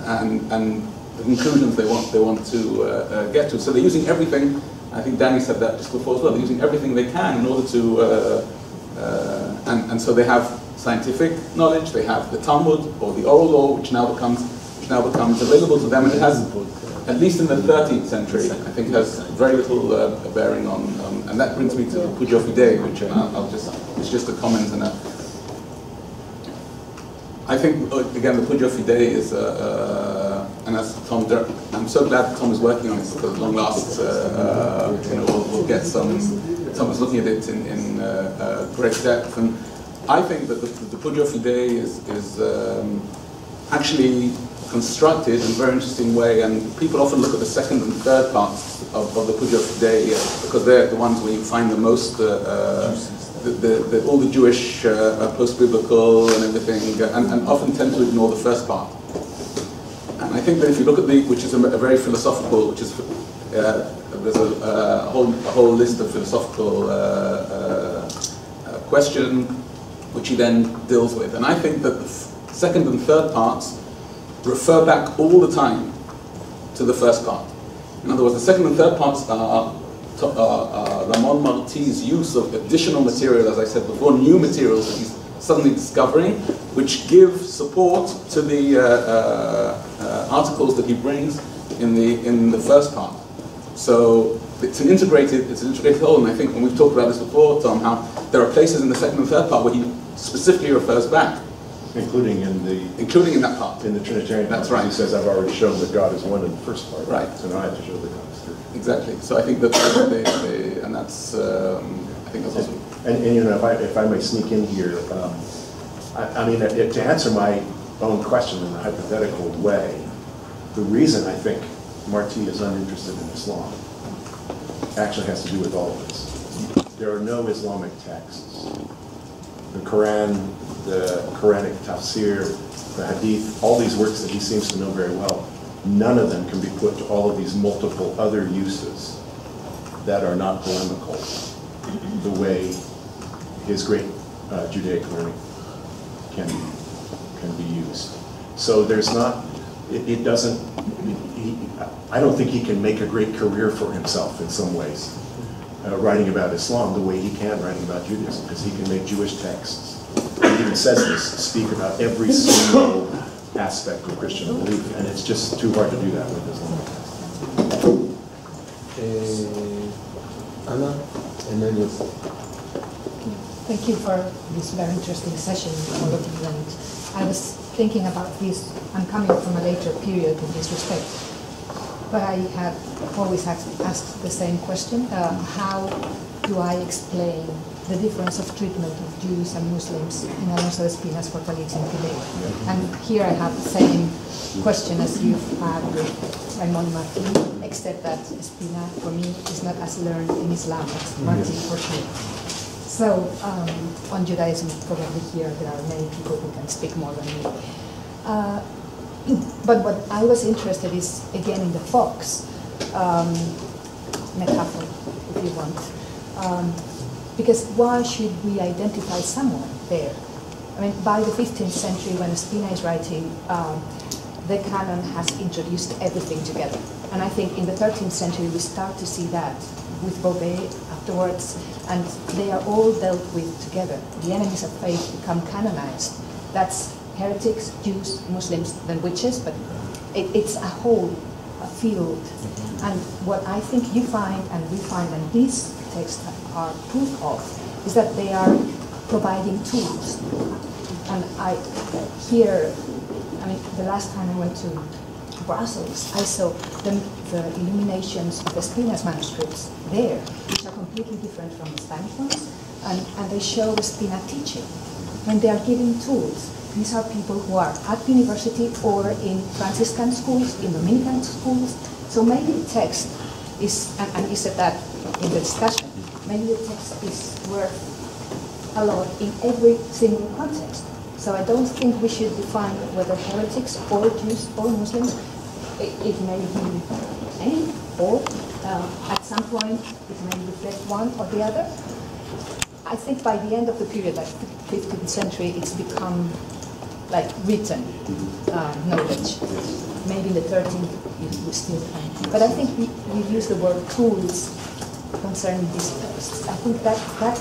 and the conclusions they want to get to. So they're using everything. I think Danny said that just before as well. They're using everything they can in order to and so they have scientific knowledge, they have the Talmud or the oral law, which now becomes available to them, and it has, at least in the 13th century, I think has very little bearing on, and that brings me to the Pujo Fidei, which it's just a comment, and I think again the Pujo Fidei is, and as Tom, I'm so glad that Tom is working on this, because at long last, we'll get some. Tom was looking at it in great depth, and I think that the Pujo Fidei is actually constructed in a very interesting way, and people often look at the second and third parts of the Pujo Fidei because they're the ones where you find the most, all the Jewish post-biblical and everything, and often tend to ignore the first part. And I think that if you look at which is a very philosophical, which is there's a whole list of philosophical question which he then deals with. And I think that the second and third parts refer back all the time to the first part. In other words, the second and third parts are Ramon Marti's use of additional material, as I said before, new materials that he's suddenly discovering, which give support to the articles that he brings in the first part. So it's an integrated whole, and I think when we've talked about this before, Tom, how there are places in the second and third part where he specifically refers back. Including in that part. In the Trinitarian part. That's right. He says, I've already shown that God is one in the first part. Right. So now I have to show that God is three. Exactly. So I think that and that's, I think that's also And you know, if I may sneak in here, I mean, to answer my own question in a hypothetical way, the reason I think Marti is uninterested in Islam actually has to do with all of this. There are no Islamic texts. The Quran, the Quranic tafsir, the hadith, all these works that he seems to know very well, none of them can be put to all of these multiple other uses that are not polemical, the way his great Judaic learning can be used. So there's not, it doesn't, I don't think he can make a great career for himself in some ways, writing about Islam the way he can writing about Judaism, because he can make Jewish texts. He even says this, speak about every single aspect of Christian belief, and it's just too hard to do that with Islam. Anna, and then Yosef. Thank you for this very interesting session, all of you. And I was thinking about this. I'm coming from a later period in this respect, but I have always asked the same question: how do I explain the difference of treatment of Jews and Muslims in Alonso Espina's for colleagues in today? And here I have the same question as you've had with Raymond Martin, except that Espina, for me, is not as learned in Islam as Martin, for sure. So, on Judaism, probably here there are many people who can speak more than me. But what I was interested is, again, in the fox metaphor, if you want. Because why should we identify someone there? I mean, by the 15th century, when Espina is writing, the canon has introduced everything together. And I think in the 13th century, we start to see that with Beauvais afterwards, and they are all dealt with together. The enemies of faith become canonized. That's heretics, Jews, Muslims, then witches, but it's a whole field. And what I think you find and we find, and these texts are proof of, is that they are providing tools. And I mean, the last time I went to Brussels, I saw the illuminations of Espina's manuscripts there, which are completely different from the Spanish ones, and they show Espina teaching. When they are giving tools, these are people who are at university or in Franciscan schools, in Dominican schools. So maybe the text is, and you said that in the discussion, maybe the text is worth a lot in every single context. So I don't think we should define whether heretics or Jews or Muslims. It may be any, or at some point it may reflect one or the other. I think by the end of the period, like 15th century, it's become like written knowledge. Maybe in the 13th we still find. But I think we use the word tools concerning these texts. I think that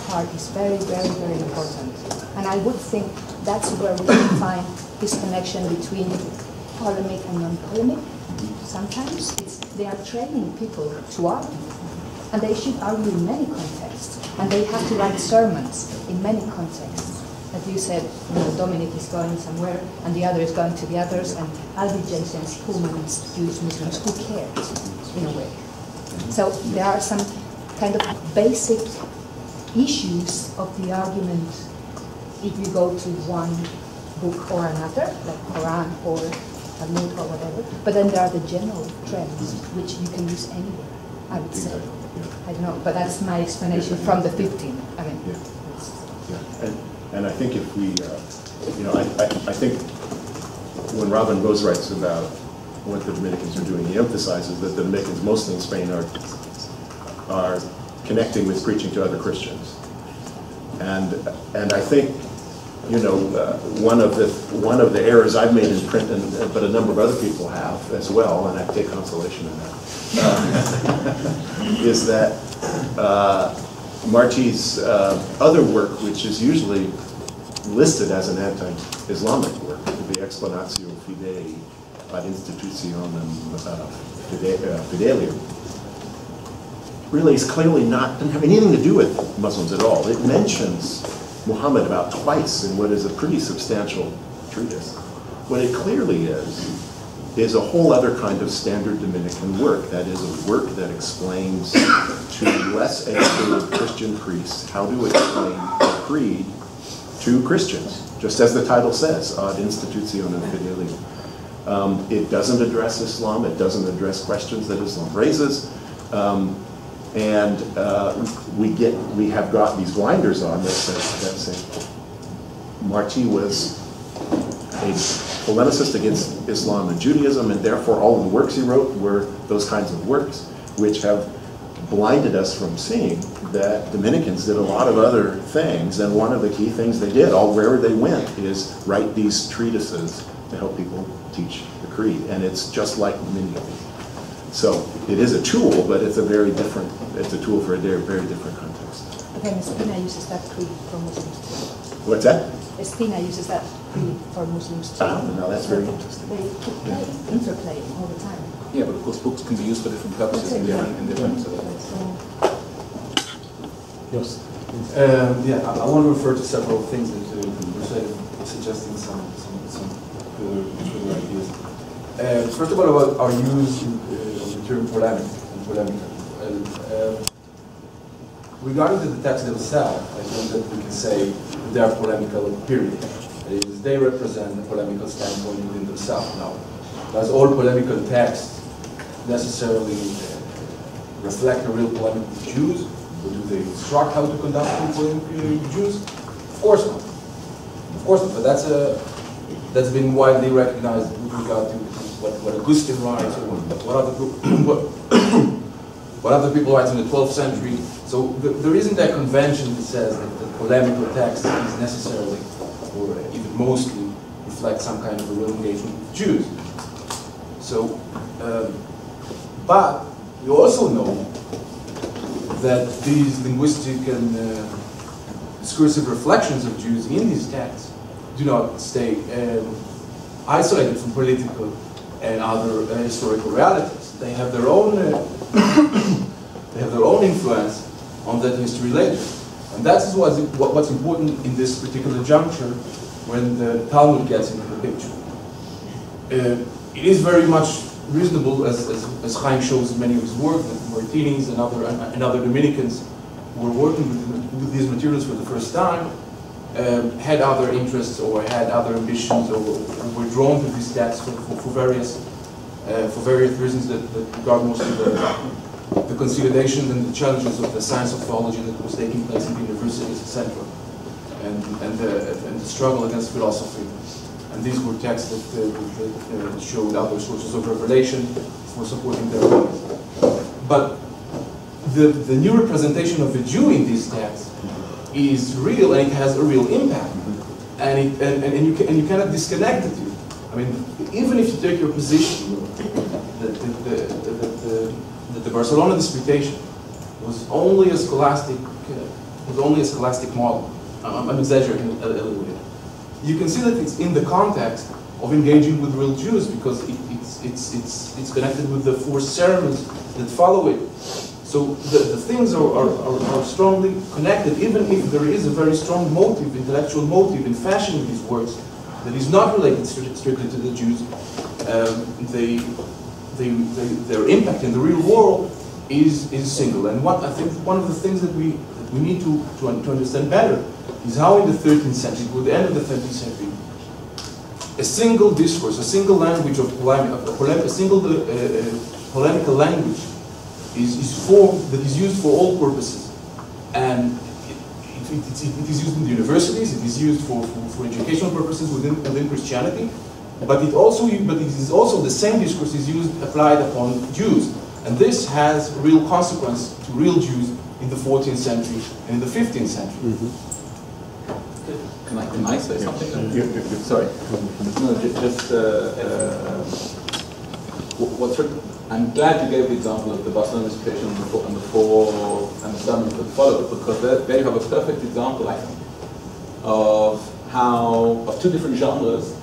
part is very, very, very important. And I would think that's where we can find this connection between polemic and non-polemic. Sometimes they are training people to argue, and they should argue in many contexts, and they have to write sermons in many contexts. As you said, Dominic is going somewhere, and the other is going to the others, and Albi Jason's Pullman's Jews, Muslims, who cares, in a way. So there are some kind of basic issues of the argument if you go to one book or another, like Quran or Talmud or whatever, but then there are the general trends which you can use anywhere, I would say. I don't know, but that's my explanation from the 15th. I mean, and I think if we, I think when Robin Rose writes about what the Dominicans are doing, he emphasizes that the Dominicans, mostly in Spain, are connecting with preaching to other Christians, and I think, one of the errors I've made in print, but a number of other people have as well, and I take consolation in that, is that Marti's other work, which is usually listed as an anti-Islamic work, the Explanatio Fidei ad Institutionem Fidelium, really is clearly doesn't have anything to do with Muslims at all. It mentions Muhammad about twice in what is a pretty substantial treatise. What it clearly is is a whole other kind of standard Dominican work. That is a work that explains to less educated Christian priests how to explain the creed to Christians, just as the title says, ad institutionem fidelium. It doesn't address Islam, it doesn't address questions that Islam raises, we have got these blinders on that say Marti was a polemicist against Islam and Judaism, and therefore all of the works he wrote were those kinds of works, which have blinded us from seeing that Dominicans did a lot of other things, and one of the key things they did, wherever they went, is write these treatises to help people teach the creed, and it's just like many of these. So it is a tool, but it's a tool for a very different context. But then Espina uses that creed for Muslims too. What's that? Espina uses that creed for Muslims too. No, that's very interesting. They keep interplaying all the time. Yeah, but of course books can be used for different purposes in different Yes. I want to refer to several things that were said, suggesting some further ideas. First of all, about our use of the term polemic and polemical. Regarding to the text themselves, I think that we can say they are polemical, period. That is, they represent a polemical standpoint within themselves. Now, does all polemical texts necessarily reflect a real polemic with Jews? Or do they instruct how to conduct polemic with Jews? Of course not. Of course not. But that's been widely recognized with regard to what Augustine writes, or what other people write in the 12th century. So there isn't that convention that says that the polemical text is necessarily, or even mostly, reflect some kind of a real engagement with Jews. So, but we also know that these linguistic and discursive reflections of Jews in these texts do not stay isolated from political and other historical realities. They have their own influence on that history later, and that's what's important in this particular juncture when the Talmud gets into the picture. It is very much reasonable, as Chaim shows in many of his work, that Martinis and other Dominicans who were working with these materials for the first time had other interests or had other ambitions, or were drawn to these texts for various reasons that regard mostly the consolidations and the challenges of the science of theology that was taking place in the universities, etc., and the struggle against philosophy. And these were texts that showed other sources of revelation for supporting their beliefs. But the new representation of the Jew in these texts is real, and it has a real impact, and you cannot disconnect the two. I mean, even if you take your position that the Barcelona disputation was only a scholastic model. I'm exaggerating a little bit. You can see that it's in the context of engaging with real Jews, because it's connected with the 4 ceremonies that follow it. So the things are strongly connected, even if there is a very strong motive, intellectual motive, in fashioning these works that is not related strictly to the Jews. Their impact in the real world is single. And I think one of the things that we need to understand better is how in the 13th century, with the end of the 13th century, a single discourse, a single language of a single polemical language is formed that is used for all purposes. And it is used in the universities, it is used for educational purposes within Christianity, but it is also the same discourse is applied upon Jews. And this has real consequence to real Jews in the 14th century and in the 15th century. Mm-hmm. Can I say something? Sorry. No, I'm glad you gave the example of the Barcelona disputation and the sermons that followed, because there you have a perfect example, I think, of two different genres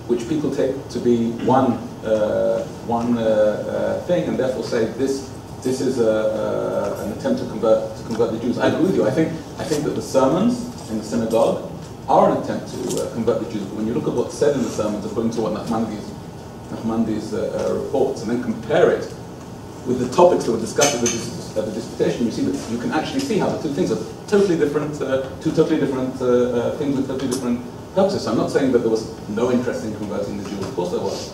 which people take to be one thing, and therefore say this is an attempt to convert the Jews. I agree with you. I think that the sermons in the synagogue are an attempt to convert the Jews. But when you look at what's said in the sermons, according to what Nachmanides Nachmandi's reports and then compare it with the topics that were discussed at the dissertation, you see that you can actually see how the two things are totally different, two totally different things with totally different purposes. So I'm not saying that there was no interest in converting the Jew. Of course there was.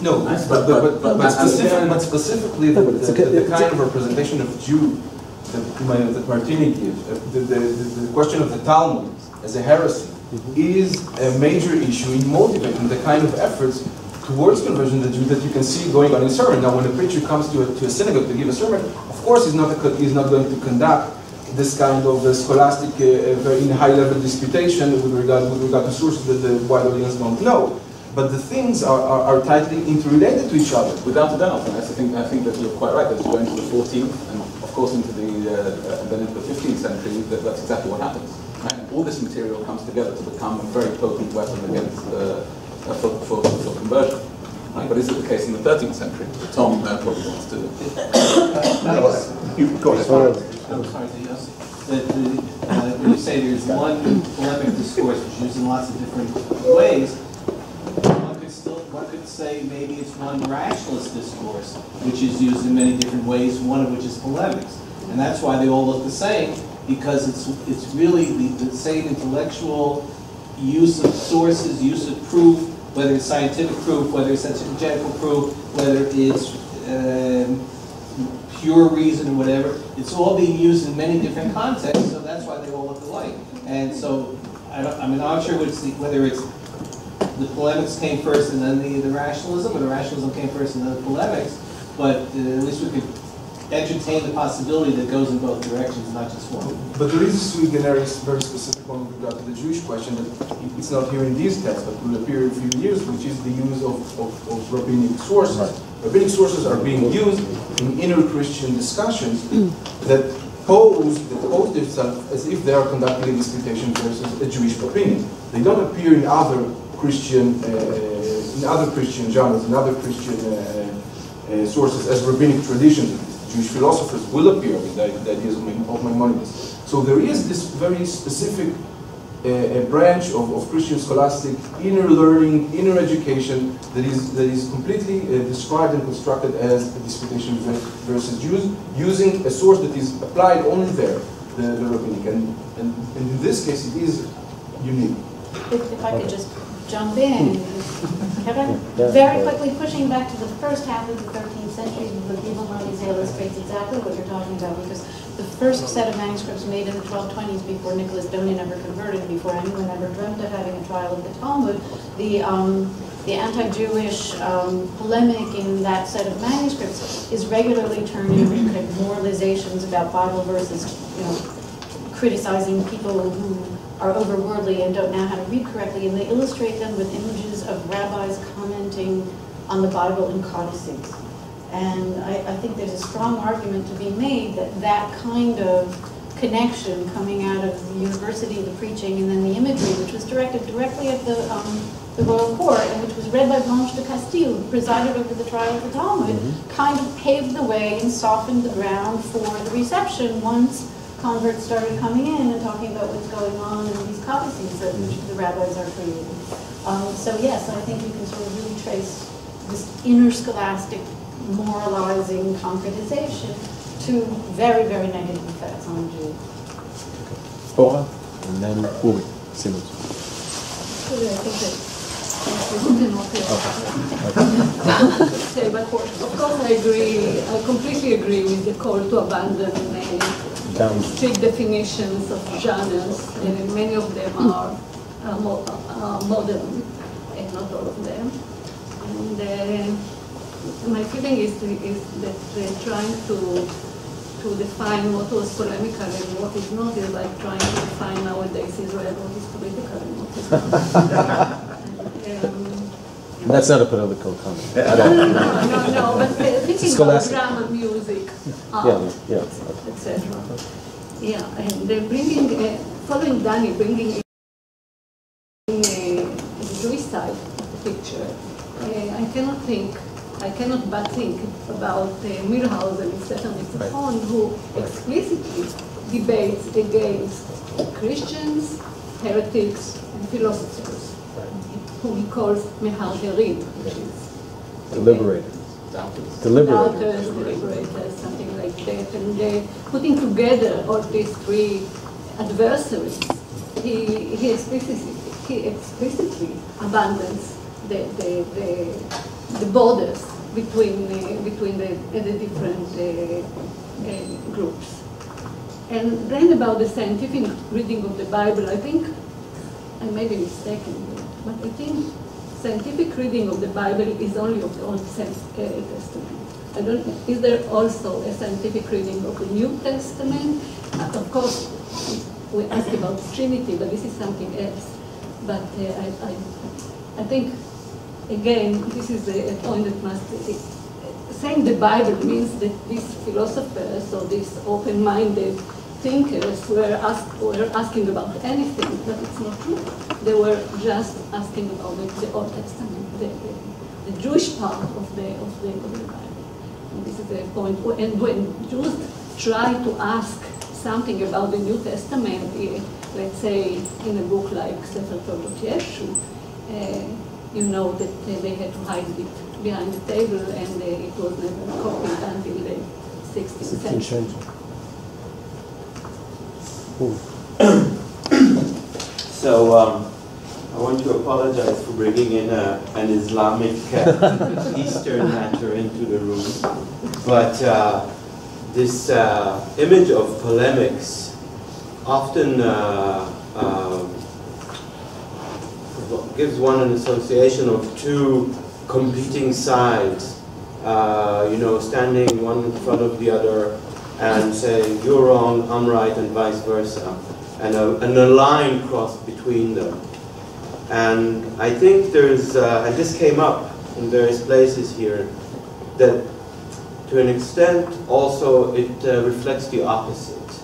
No, but specifically the kind of representation of Jew that Martini gives, the question of the Talmud as a heresy is a major issue in motivating the kind of efforts towards conversion of the Jew that you can see going on in sermon. Now, when a preacher comes to a synagogue to give a sermon, of course he's not going to conduct this kind of scholastic, very high-level disputation with regard to sources that the wide audience don't know. But the things are tightly interrelated to each other. Without a doubt, and I think that you're quite right. As you go into the 14th and of course into then into the 15th century, that's exactly what happens. Right? And all this material comes together to become a very potent weapon against for conversion. Right? But is it the case in the 13th century? Tom probably wants to. Go ahead. I'm sorry, when you say there's one polemic discourse which is used in lots of different ways, one could say maybe it's one rationalist discourse which is used in many different ways, one of which is polemics. And that's why they all look the same, because it's really the same intellectual use of sources, use of proof, whether it's scientific proof, whether it's exegetical proof, whether it's pure reason or whatever. It's all being used in many different contexts, so that's why they all look alike. And so, I'm not sure whether it's the polemics came first and then the rationalism, or the rationalism came first and then the polemics, but at least we could entertain the possibility that goes in both directions, not just one. But there is a sui generis, very specific one with regard to the Jewish question that it's not here in these texts, but will appear in a few years, which is the use of rabbinic sources. Right. Rabbinic sources are being used in inner Christian discussions that pose themselves as if they are conducting a disputation versus a Jewish opinion. They don't appear in other Christian genres, in other Christian sources as rabbinic traditions. Jewish philosophers will appear with the ideas of Maimonides. So there is this very specific branch of Christian scholastic inner learning, inner education that is completely described and constructed as a disputation versus Jews, using a source that is applied only there, the rabbinic. And in this case, it is unique. If I could just jump in, Kevin, very quickly pushing back to the first half of the 13th century, the Maimonides illustrates exactly what you're talking about, because the first set of manuscripts made in the 1220s, before Nicholas Donian ever converted, before anyone ever dreamt of having a trial of the Talmud, the anti-Jewish polemic in that set of manuscripts is regularly turned into kind of moralizations about Bible verses, criticizing people who are overworldly and don't know how to read correctly, and they illustrate them with images of rabbis commenting on the Bible in codices. And I think there's a strong argument to be made that that kind of connection coming out of the university, the preaching, and then the imagery, which was directed directly at the royal court, and which was read by Blanche de Castile, who presided over the trial of the Talmud, kind of paved the way and softened the ground for the reception once converts started coming in and talking about what's going on in these codices that the rabbis are creating. So yes, I think you can sort of really trace this inner scholastic moralizing concretization to very, very negative effects on Jews. Bora, and then Uri. Simon. But of course I completely agree with the call to abandon strict definitions of genres, and many of them are modern, and not all of them. And my feeling is that they're trying to define what was polemical and what is not, is like trying to define nowadays Israel what is political and what is not. That's not a political comment. No, but thinking about drama, music, art, etc. Yeah, and they're bringing, following Danny, bringing in the Jewish side of the picture. I cannot but think about Milhausen and Stefan Nitzchon, who explicitly debates against Christians, heretics, and philosophers. whom he calls meharherim, which is Deliberators. doubters, Deliberators. deliberators, something like that. And putting together all these three adversaries, he explicitly abandons the borders between the different groups. And then about the scientific reading of the Bible, I think I may be mistaken, but I think scientific reading of the Bible is only of the Old Testament. I don't. Is there also a scientific reading of the New Testament? Of course, we ask about the Trinity, but this is something else. But I think, again, this is a point that must be. Saying the Bible means that these philosophers or these open-minded thinkers were asking about anything, but it's not true. They were just asking about the Old Testament, the Jewish part of the Bible. And this is the point. And when Jews try to ask something about the New Testament, let's say in a book like Sefer Toldot Yeshu, you know that they had to hide it behind the table, and it was never copied until the 16th century. So I want to apologize for bringing in an Islamic Eastern matter into the room, but this image of polemics often gives one an association of two competing sides, standing one in front of the other and saying, you're wrong, I'm right, and vice versa, and a line crossed between them. And I think there's, and this came up in various places here, that to an extent also it reflects the opposite.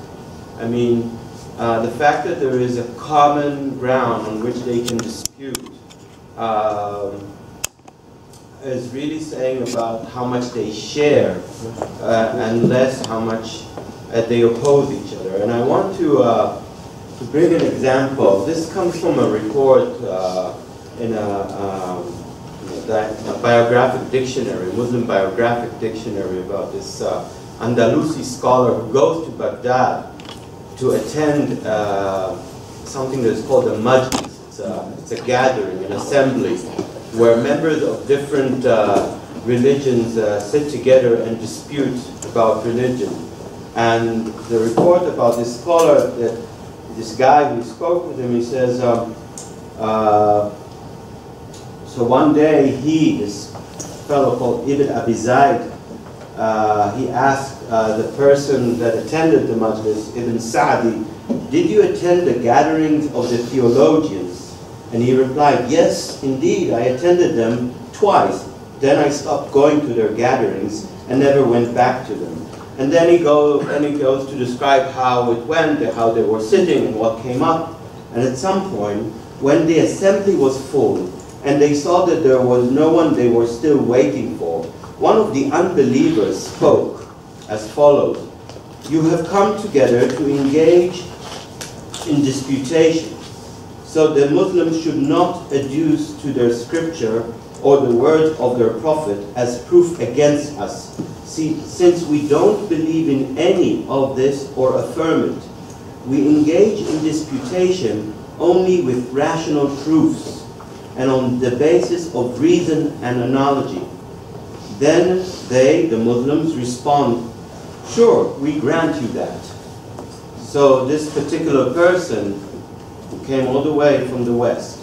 I mean, the fact that there is a common ground on which they can dispute is really saying about how much they share and less how much they oppose each other. And I want to bring an example. This comes from a report in a biographic dictionary, Muslim biographic dictionary, about this Andalusi scholar who goes to Baghdad to attend something that is called a majlis. It's a gathering, an assembly, where members of different religions sit together and dispute about religion. And the report about this scholar, that this guy who spoke with him, he says, so one day this fellow called Ibn Abi Zayd, he asked the person that attended the majlis, Ibn Sa'di, did you attend the gatherings of the theologians? And he replied, yes, indeed, I attended them twice. Then I stopped going to their gatherings and never went back to them. And then he goes to describe how it went, and how they were sitting and what came up. And at some point, when the assembly was full and they saw that there was no one they were still waiting for, one of the unbelievers spoke as follows: you have come together to engage in disputation. So the Muslims should not adduce to their scripture or the words of their prophet as proof against us. See, since we don't believe in any of this or affirm it, we engage in disputation only with rational proofs and on the basis of reason and analogy. Then they, the Muslims, respond, sure, we grant you that. So this particular person who came all the way from the West,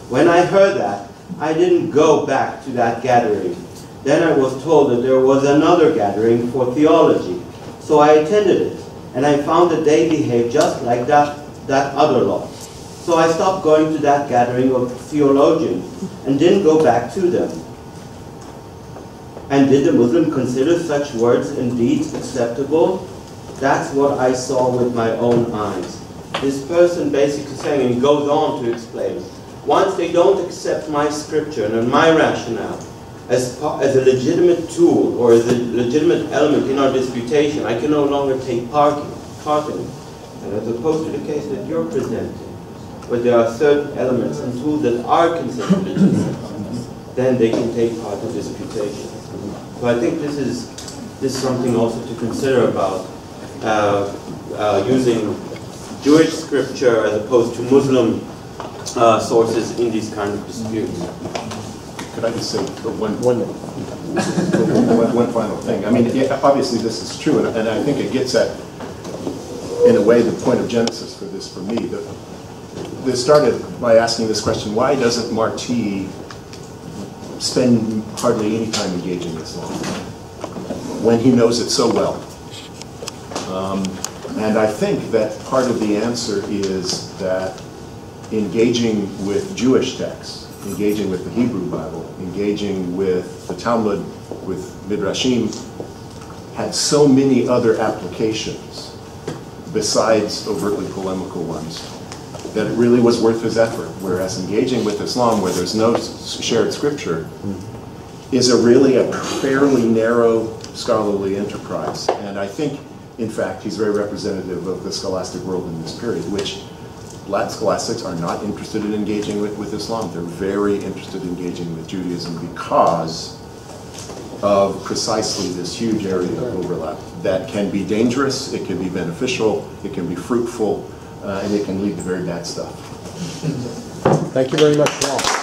when I heard that, I didn't go back to that gathering. Then I was told that there was another gathering for theology. So I attended it, and I found that they behaved just like that other lot. So I stopped going to that gathering of theologians and didn't go back to them. And did the Muslim consider such words and deeds acceptable? That's what I saw with my own eyes. This person basically saying, and he goes on to explain, once they don't accept my scripture and my rationale as a legitimate tool or as a legitimate element in our disputation, I can no longer take part in it. And as opposed to the case that you're presenting, but there are certain elements and tools that are considered legitimate, then they can take part in disputation. So I think this is something also to consider about using Jewish scripture as opposed to Muslim sources in these kind of disputes. Could I just say one final thing? I mean, yeah, obviously this is true, and I think it gets at, in a way, the point of genesis for this for me. This started by asking this question: why doesn't Marti spend hardly any time engaging Islam when he knows it so well? And I think that part of the answer is that engaging with Jewish texts, engaging with the Hebrew Bible, engaging with the Talmud, with Midrashim, had so many other applications besides overtly polemical ones that it really was worth his effort. Whereas engaging with Islam, where there's no shared scripture, is a fairly narrow scholarly enterprise. And I think, in fact, he's very representative of the scholastic world in this period, which Latin scholastics are not interested in engaging with Islam. They're very interested in engaging with Judaism because of precisely this huge area of overlap that can be dangerous, it can be beneficial, it can be fruitful, and it can lead to very bad stuff. Thank you very much, Paul.